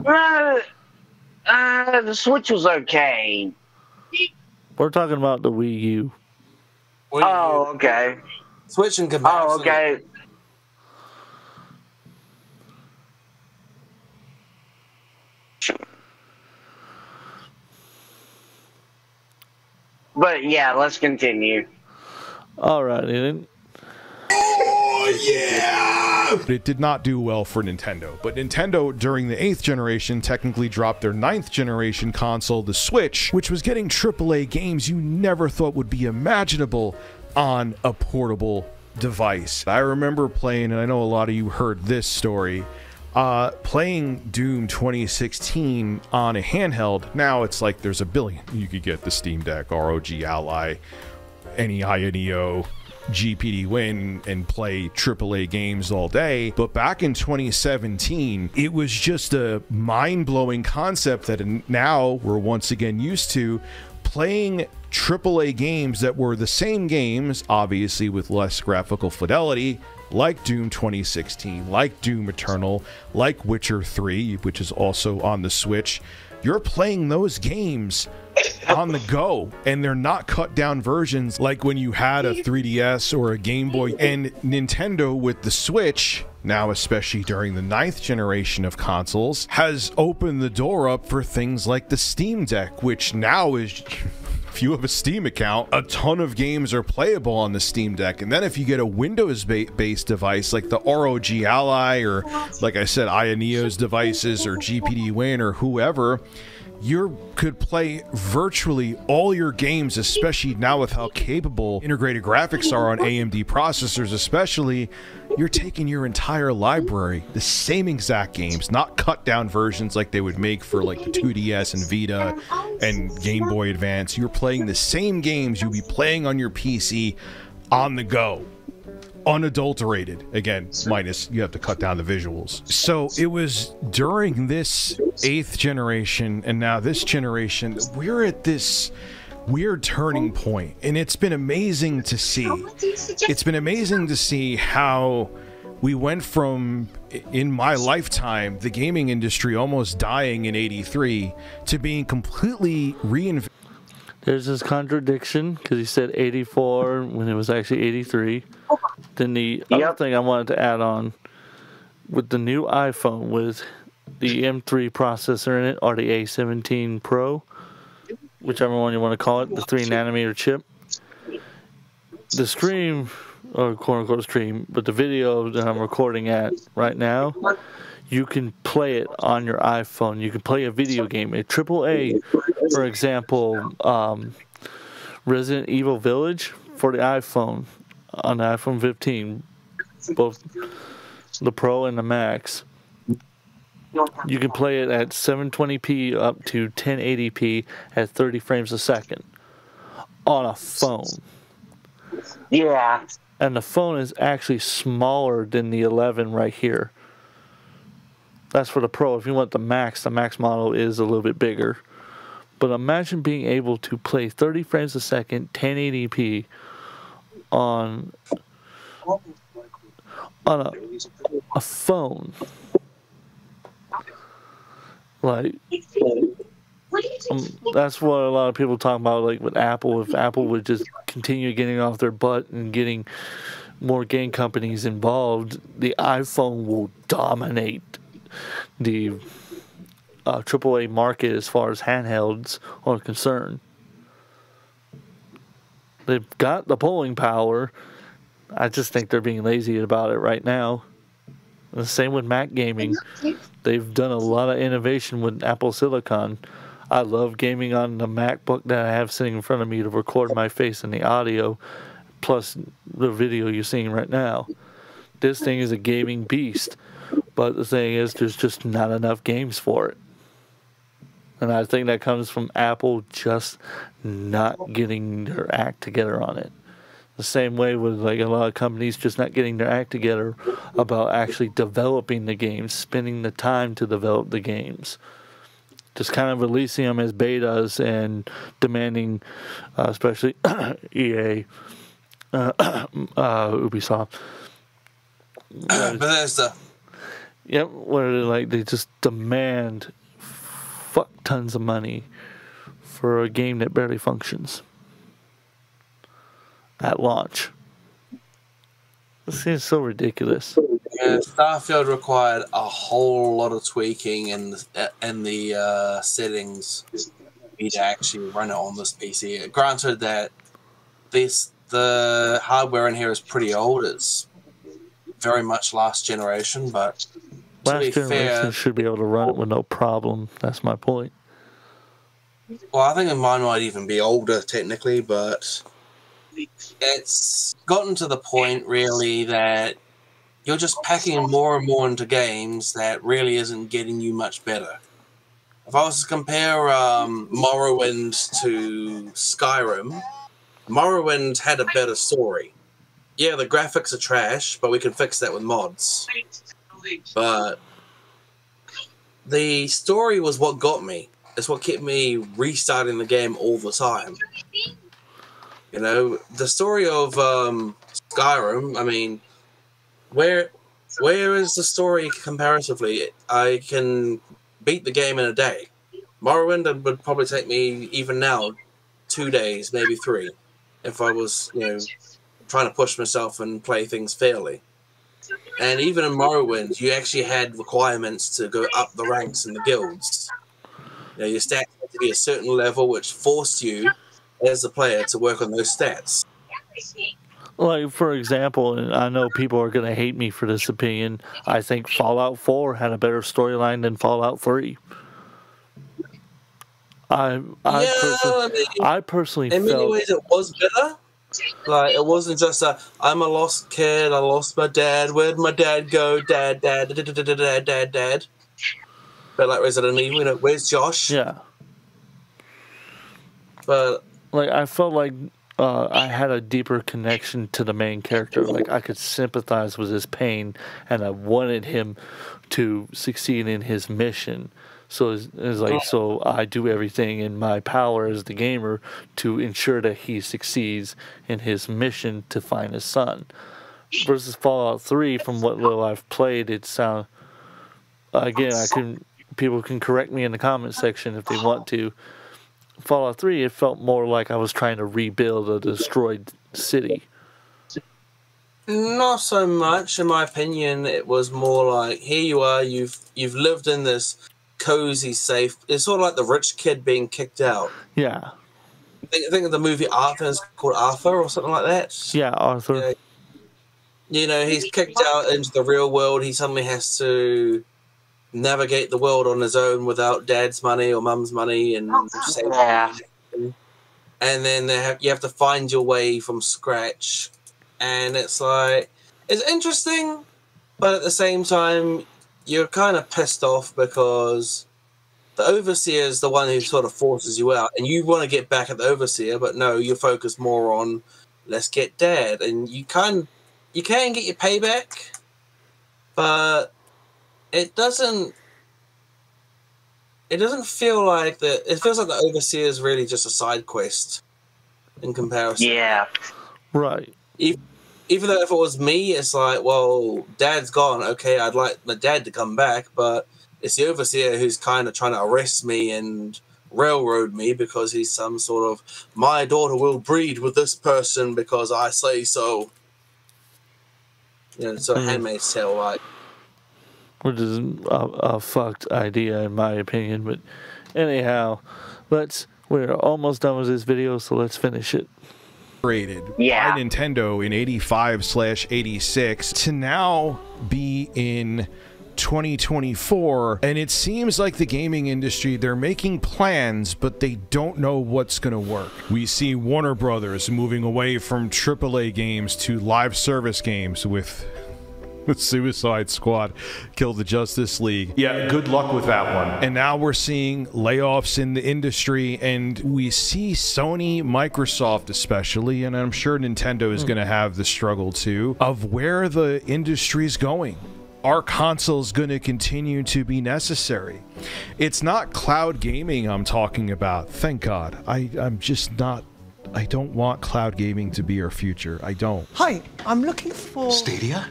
The Switch was okay. We're talking about the Wii U. Oh, okay. Switch in comparison. Oh, okay. But yeah, let's continue. All right, then. Oh yeah! But it did not do well for Nintendo. But Nintendo, during the 8th generation, technically dropped their 9th generation console, the Switch, which was getting AAA games you never thought would be imaginable on a portable device. I remember playing, and I know a lot of you heard this story, playing Doom 2016 on a handheld, now it's like there's a billion. You could get the Steam Deck, ROG Ally, NEI, NEO, GPD Win, and play AAA games all day. But back in 2017, it was just a mind-blowing concept that now we're once again used to, playing AAA games that were the same games, obviously with less graphical fidelity, like Doom 2016, like Doom Eternal, like Witcher 3, which is also on the Switch. You're playing those games on the go, and they're not cut down versions like when you had a 3DS or a Game Boy. And Nintendo with the Switch, now especially during the 9th generation of consoles, has opened the door up for things like the Steam Deck, which now is... if you have a Steam account, a ton of games are playable on the Steam Deck. And then if you get a Windows-based device like the ROG Ally, or like I said, Ioneo's devices, or GPD Win, or whoever, you could play virtually all your games, especially now with how capable integrated graphics are on AMD processors especially. You're taking your entire library, the same exact games, not cut down versions like they would make for like the 2DS and Vita and Game Boy Advance. You're playing the same games you'll be playing on your PC on the go, unadulterated. Again, minus you have to cut down the visuals. So it was during this 8th generation and now this generation, we're at this weird turning point, and it's been amazing to see. It's been amazing to see how we went from, in my lifetime, the gaming industry almost dying in '83 to being completely reinvented. There's this contradiction because he said 84 when it was actually 83. Then the other thing I wanted to add on, with the new iPhone with the M3 processor in it, or the A17 Pro, whichever one you want to call it, the 3nm chip, the stream, or quote-unquote stream, but the video that I'm recording at right now, you can play it on your iPhone. You can play a video game, a AAA, for example, Resident Evil Village for the iPhone, on the iPhone 15, both the Pro and the Max. You can play it at 720p up to 1080p at 30 frames a second on a phone. Yeah. And the phone is actually smaller than the 11 right here. That's for the Pro. If you want the Max model is a little bit bigger. But imagine being able to play 30 frames a second, 1080p on a phone. Like, that's what a lot of people talk about, like with Apple. If Apple would just continue getting off their butt and getting more game companies involved, the iPhone will dominate the AAA market as far as handhelds are concerned. They've got the pulling power. I just think they're being lazy about it right now. The same with Mac gaming. They've done a lot of innovation with Apple Silicon. I love gaming on the MacBook that I have sitting in front of me to record my face and the audio, plus the video you're seeing right now. This thing is a gaming beast, but the thing is, there's just not enough games for it. And I think that comes from Apple just not getting their act together on it. The same way with like a lot of companies just not getting their act together about actually developing the games, spending the time to develop the games. Just kind of releasing them as betas and demanding, especially EA, Ubisoft. Bethesda. Yep, where like they just demand fuck tons of money for a game that barely functions at launch. It seems so ridiculous. Yeah, Starfield required a whole lot of tweaking in the settings for me to actually run it on this PC. Granted that the hardware in here is pretty old. It's very much last generation, but last generation should be able to run it with no problem. That's my point. Well, I think mine might even be older technically, but it's gotten to the point really that you're just packing more and more into games that really isn't getting you much better. If I was to compare Morrowind to Skyrim, Morrowind had a better story. Yeah, the graphics are trash, but we can fix that with mods. But the story was what got me. It's what kept me restarting the game all the time. You know, the story of Skyrim, I mean, where is the story comparatively? I can beat the game in a day. Morrowind would probably take me, even now, 2 days, maybe 3, if I was, you know, trying to push myself and play things fairly. And even in Morrowind, you actually had requirements to go up the ranks in the guilds. You know, your stats had to be a certain level, which forced you, as a player, to work on those stats. Like, for example, and I know people are going to hate me for this opinion, I think Fallout 4 had a better storyline than Fallout 3. I personally in felt... many ways it was better. Like, it wasn't just I'm a lost kid, I lost my dad, where'd my dad go? Dad. But like Resident Evil, you know, where's Josh? Yeah. But like, I felt like I had a deeper connection to the main character. Like, I could sympathize with his pain, and I wanted him to succeed in his mission. So it's like, so I do everything in my power as the gamer to ensure that he succeeds in his mission to find his son. Versus Fallout 3, from what little I've played, it sounds... Again, people can correct me in the comment section if they want to. Fallout 3, it felt more like I was trying to rebuild a destroyed city. Not so much, in my opinion. It was more like, here you are, you've lived in this cozy, safe... It's sort of like the rich kid being kicked out. Yeah. I think of the movie Arthur, is called Arthur or something like that. Yeah, Arthur. You know, he's kicked out into the real world. He suddenly has to navigate the world on his own without dad's money or mum's money, and and then you have to find your way from scratch. And it's like, it's interesting, but at the same time, you're kind of pissed off because the overseer is the one who sort of forces you out, and you want to get back at the overseer, but no, you're focused more on, let's get dad. And you can get your payback, but it doesn't feel like that. It feels like the overseer is really just a side quest in comparison. Yeah. Right. Even though if it was me, it's like, well, dad's gone. Okay, I'd like my dad to come back, but it's the overseer who's kind of trying to arrest me and railroad me because he's some sort of, my daughter will breed with this person because I say so. You know, so Handmaid's Tale, like. Which is a fucked idea, in my opinion. But anyhow, we're almost done with this video, so let's finish it. By Nintendo in 85/86 to now be in 2024, and it seems like the gaming industry, they're making plans, but they don't know what's going to work. We see Warner Brothers moving away from AAA games to live service games with Suicide Squad, Kill the Justice League. Yeah, good luck with that one. And now we're seeing layoffs in the industry, and we see Sony, Microsoft especially, and I'm sure Nintendo is going to have the struggle too, of where the industry's going. Are consoles going to continue to be necessary? It's not cloud gaming I'm talking about. Thank God. I'm just not... I don't want cloud gaming to be our future. I don't. Hi, I'm looking for... Stadia?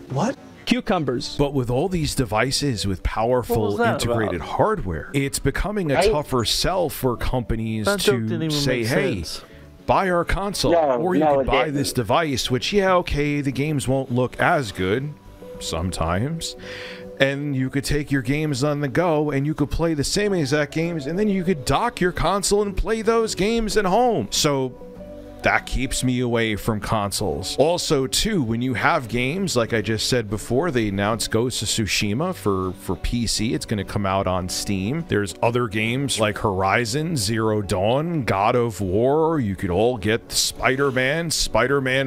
What? Cucumbers. But with all these devices with powerful integrated hardware, it's becoming a tougher sell for companies to say, hey, buy our console, or you can buy this device, which, yeah, okay, the games won't look as good sometimes, and you could take your games on the go and you could play the same exact games, and then you could dock your console and play those games at home. So that keeps me away from consoles. Also, too, when you have games, like I just said before, they announced Ghost of Tsushima for PC. It's going to come out on Steam. There's other games like Horizon, Zero Dawn, God of War. You could all get Spider-Man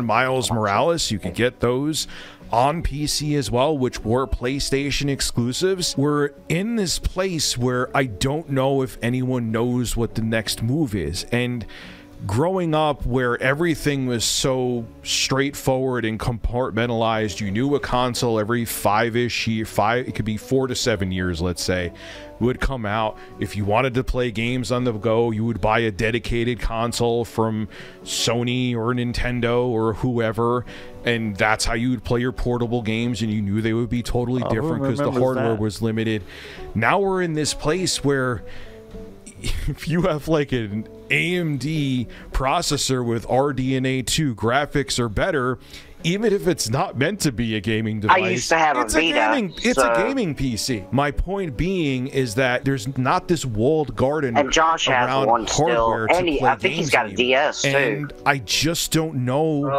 Miles Morales. You could get those on PC as well, which were PlayStation exclusives, we're in this place where I don't know if anyone knows what the next move is. And growing up where everything was so straightforward and compartmentalized, you knew a console every five-ish year, it could be 4 to 7 years, let's say, would come out. If you wanted to play games on the go, you would buy a dedicated console from Sony or Nintendo or whoever, and that's how you would play your portable games, and you knew they would be totally different because the hardware was limited. Now we're in this place where if you have like an AMD processor with RDNA 2 graphics or better, even if it's not meant to be a gaming device, I used to have a Vita. It's a gaming PC. My point being is that there's not this walled garden and Josh has around one hardware still. And to play I think he's got a games DS too. And I just don't know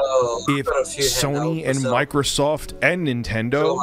if Sony and Microsoft and Nintendo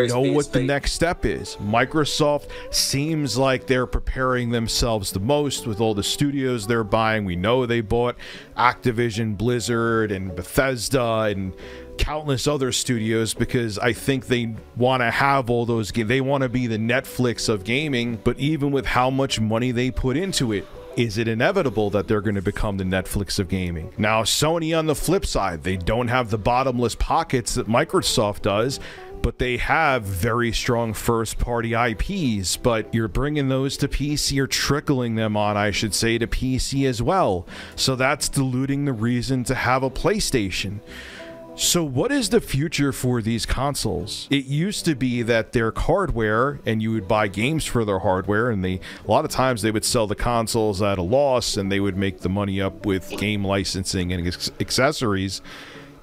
know what the next step is. Microsoft seems like they're preparing themselves the most with all the studios they're buying. We know they bought Activision, Blizzard, and Bethesda, and countless other studios because I think they want to have all those games. They want to be the Netflix of gaming, but even with how much money they put into it, is it inevitable that they're going to become the Netflix of gaming? Now, Sony on the flip side, they don't have the bottomless pockets that Microsoft does, but they have very strong first-party IPs, but you're bringing those to PC, or trickling them on, I should say, to PC as well. So that's diluting the reason to have a PlayStation. So what is the future for these consoles? It used to be that their hardware, and you would buy games for their hardware, and a lot of times they would sell the consoles at a loss, and they would make the money up with game licensing and accessories.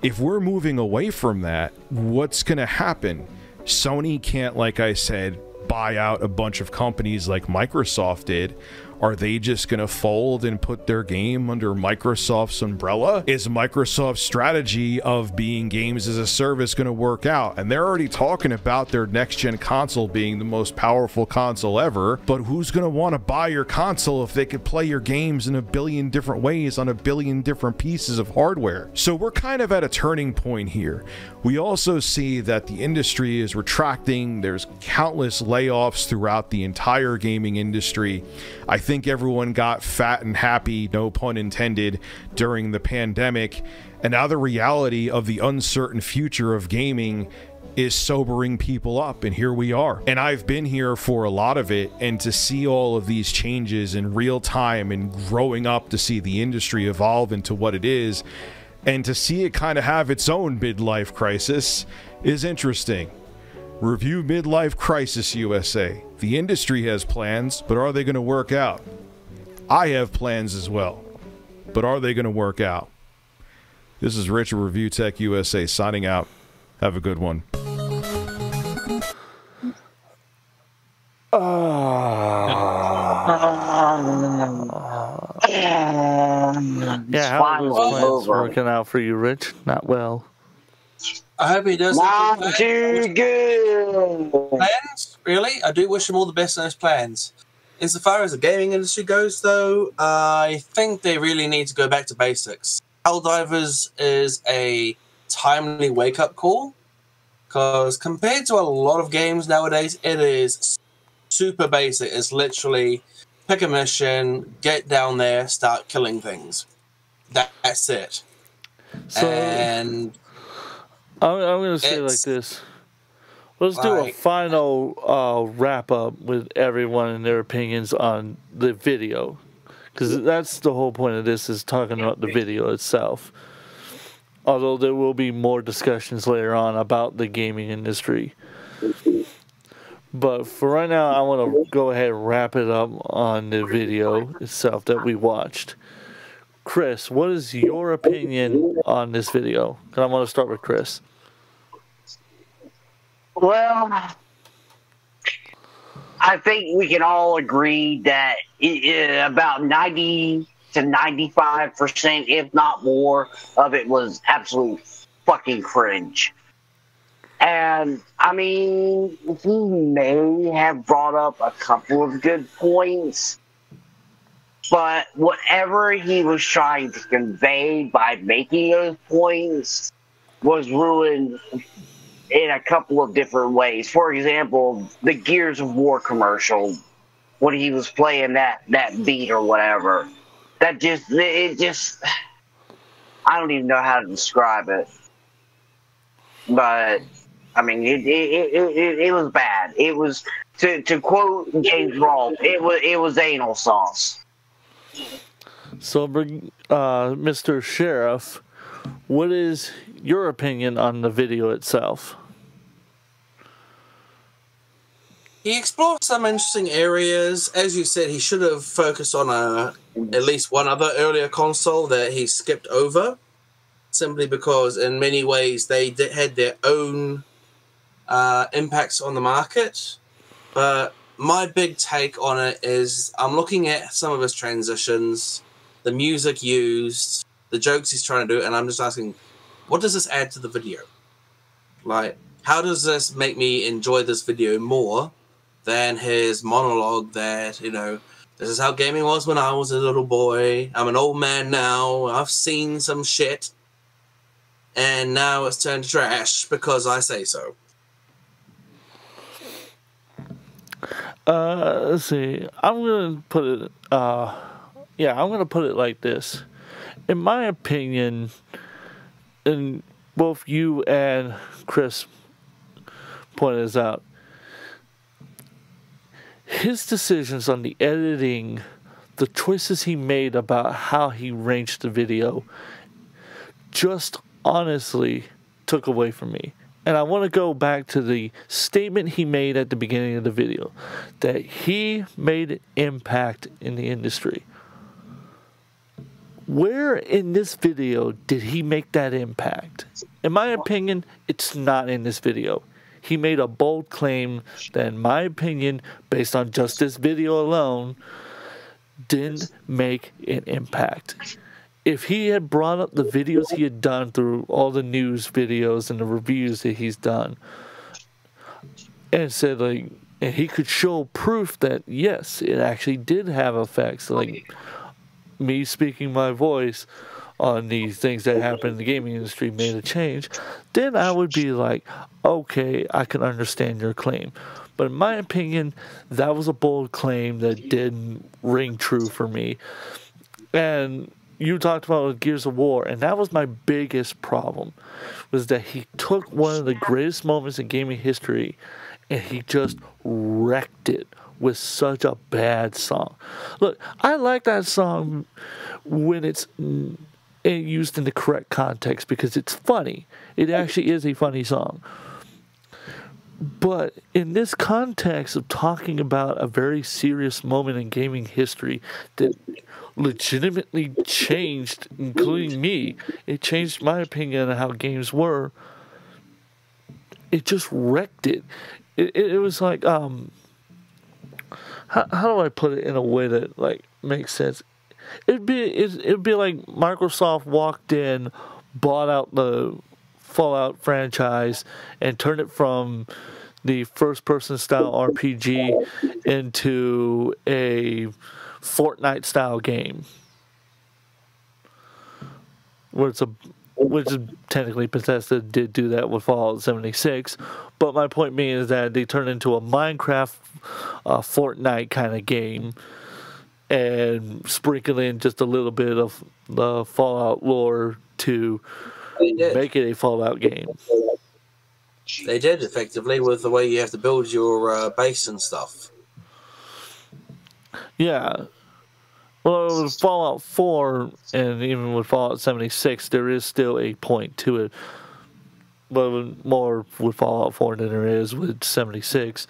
If we're moving away from that, what's going to happen? Sony can't, like I said, buy out a bunch of companies like Microsoft did. Are they just going to fold and put their game under Microsoft's umbrella? Is Microsoft's strategy of being games as a service going to work out? And they're already talking about their next-gen console being the most powerful console ever, but who's going to want to buy your console if they could play your games in a billion different ways on a billion different pieces of hardware? So we're kind of at a turning point here. We also see that the industry is retracting. There's countless layoffs throughout the entire gaming industry. I think everyone got fat and happy, no pun intended, during the pandemic, and now the reality of the uncertain future of gaming is sobering people up, and here we are. And I've been here for a lot of it, and to see all of these changes in real time and growing up to see the industry evolve into what it is, and to see it kind of have its own midlife crisis is interesting. Review Midlife Crisis USA. The industry has plans, but are they going to work out? I have plans as well, but are they going to work out? This is Rich of Review Tech USA signing out. Have a good one. Yeah, how are those plans working out for you, Rich? Not well. I hope he does. Not too good. Plans? Really? I do wish him all the best on his plans. Insofar as the gaming industry goes, though, I think they really need to go back to basics. Helldivers is a timely wake-up call, because compared to a lot of games nowadays, it is super basic. It's literally pick a mission, get down there, start killing things. That's it. So, and I'm going to say it like this. Let's do a final wrap-up with everyone and their opinions on the video. Because that's the whole point of this, is talking about the video itself. Although there will be more discussions later on about the gaming industry. But for right now, I want to go ahead and wrap it up on the video itself that we watched. Chris, what is your opinion on this video? And I want to start with Chris. Well, I think we can all agree that about 90 to 95%, if not more, of it was absolute fucking cringe. And, I mean, he may have brought up a couple of good points, but whatever he was trying to convey by making those points was ruined in a couple of different ways. For example, the Gears of War commercial, when he was playing that beat or whatever, I don't even know how to describe it. But I mean, it was bad. It was, to quote James Rolfe, it was anal sauce. So, Mr. Sheriff, what is your opinion on the video itself? He explored some interesting areas. As you said, he should have focused on at least one other earlier console that he skipped over, simply because in many ways they had their own impacts on the market. But my big take on it is I'm looking at some of his transitions, the music used, the jokes he's trying to do, and I'm just asking, what does this add to the video? Like, how does this make me enjoy this video more than his monologue that, you know, this is how gaming was when I was a little boy. I'm an old man now. I've seen some shit. And now it's turned to trash because I say so. Let's see. I'm gonna put it. I'm gonna put it like this. In my opinion, and both you and Chris pointed this out, his decisions on the editing, the choices he made about how he ranged the video, just honestly took away from me. And I want to go back to the statement he made at the beginning of the video, that he made an impact in the industry. Where in this video did he make that impact? In my opinion, it's not in this video. He made a bold claim that, in my opinion, based on just this video alone, didn't make an impact. If he had brought up the videos he had done through all the news videos and the reviews that he's done, and said, like, and he could show proof that, yes, it actually did have effects, like me speaking my voice on these things that happened in the gaming industry made a change, then I would be like, okay, I can understand your claim. But in my opinion, that was a bold claim that didn't ring true for me. And you talked about Gears of War, and that was my biggest problem, was that he took one of the greatest moments in gaming history and he just wrecked it with such a bad song. Look, I like that song when it's used in the correct context because it's funny. It actually is a funny song. But in this context of talking about a very serious moment in gaming history that legitimately changed, including me, it changed my opinion on how games were, it just wrecked it. It was like, how do I put it in a way that, like, makes sense? It'd be like Microsoft walked in, bought out the Fallout franchise, and turned it from the first-person style RPG into a Fortnite style game, which is technically Bethesda did do that with Fallout 76. But my point being is that they turned into a Minecraft, Fortnite kind of game, and sprinkle in just a little bit of the Fallout lore to make it a Fallout game. They did, effectively, with the way you have to build your base and stuff. Yeah. Well, with Fallout 4 and even with Fallout 76, there is still a point to it. But more with Fallout 4 than there is with 76.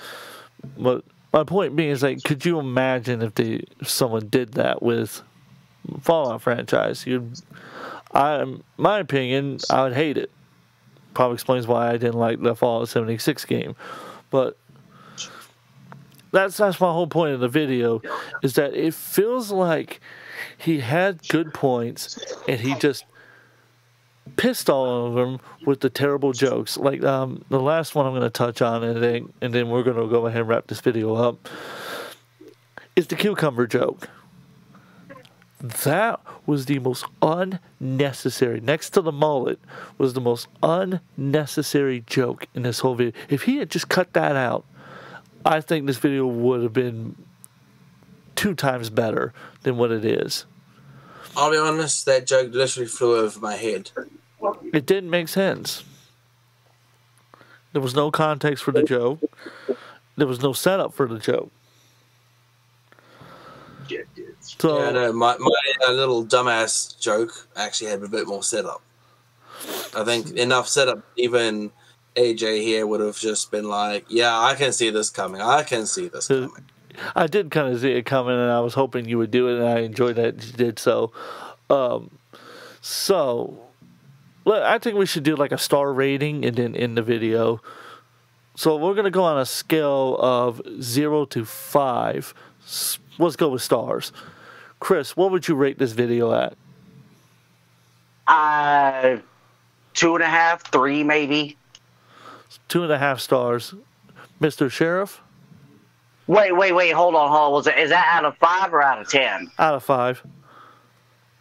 But my point being is, like, could you imagine if someone did that with Fallout franchise? My opinion, I would hate it. Probably explains why I didn't like the Fallout 76 game. But that's my whole point of the video, is that it feels like he had good points and he just pissed all over them with the terrible jokes. Like the last one I'm going to touch on, and then we're going to go ahead and wrap this video up, is the cucumber joke. That was the most unnecessary, next to the mullet, was the most unnecessary joke in this whole video. If he had just cut that out, I think this video would have been 2 times better than what it is. I'll be honest, that joke literally flew over my head. It didn't make sense. There was no context for the joke. There was no setup for the joke. So, yeah, no, my little dumbass joke actually had a bit more setup. I think enough setup, even AJ here would have just been like, yeah, I can see this coming. I can see this coming. I did kind of see it coming, and I was hoping you would do it, and I enjoyed that you did so. I think we should do like a star rating and then end the video. So we're going to go on a scale of 0 to 5. Let's go with stars. Chris, what would you rate this video at? 2.5, 3 maybe. 2.5 stars. Mr. Sheriff? Wait, hold on. Is that out of 5 or out of 10? Out of 5.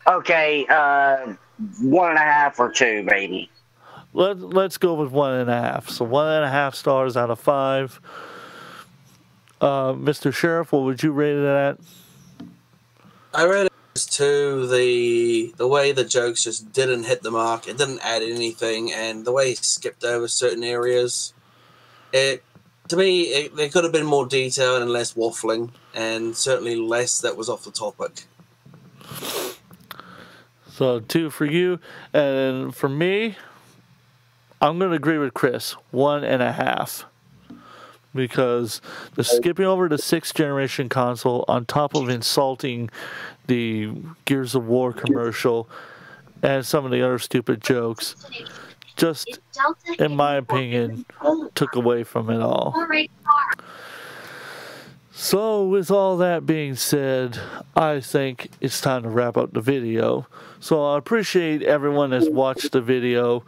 Okay, 1.5 or 2 maybe. Let's go with 1.5. So 1.5 stars out of 5. Mr. Sheriff, what would you rate it at? I rated it as 2. The way the jokes just didn't hit the mark. It didn't add anything, and the way he skipped over certain areas, to me, there could have been more detail and less waffling, and certainly less that was off the topic. So 2 for you, and for me, I'm going to agree with Chris, 1.5. Because the skipping over the 6th generation console on top of insulting the Gears of War commercial and some of the other stupid jokes, just, in my opinion, took away from it all. So with all that being said, I think it's time to wrap up the video. So I appreciate everyone that's watched the video,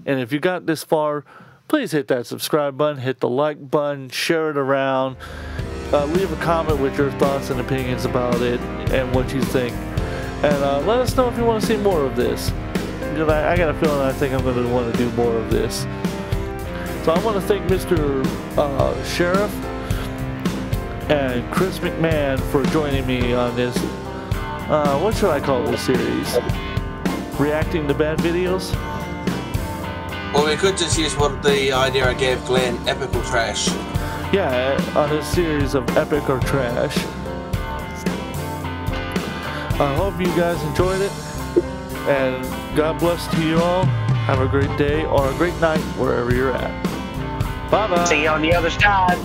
and if you got this far, please hit that subscribe button, hit the like button, share it around, leave a comment with your thoughts and opinions about it and what you think. And let us know if you want to see more of this. Because I got a feeling I think I'm going to want to do more of this. So I want to thank Mr. Sheriff and Chris McMahon for joining me on this, what should I call this series? Reacting to bad videos? Well, we could just use the idea I gave Glenn, epic or trash. Yeah, on this series of epic or trash. I hope you guys enjoyed it, and God bless to you all. Have a great day or a great night wherever you're at. Bye-bye. See you on the other side.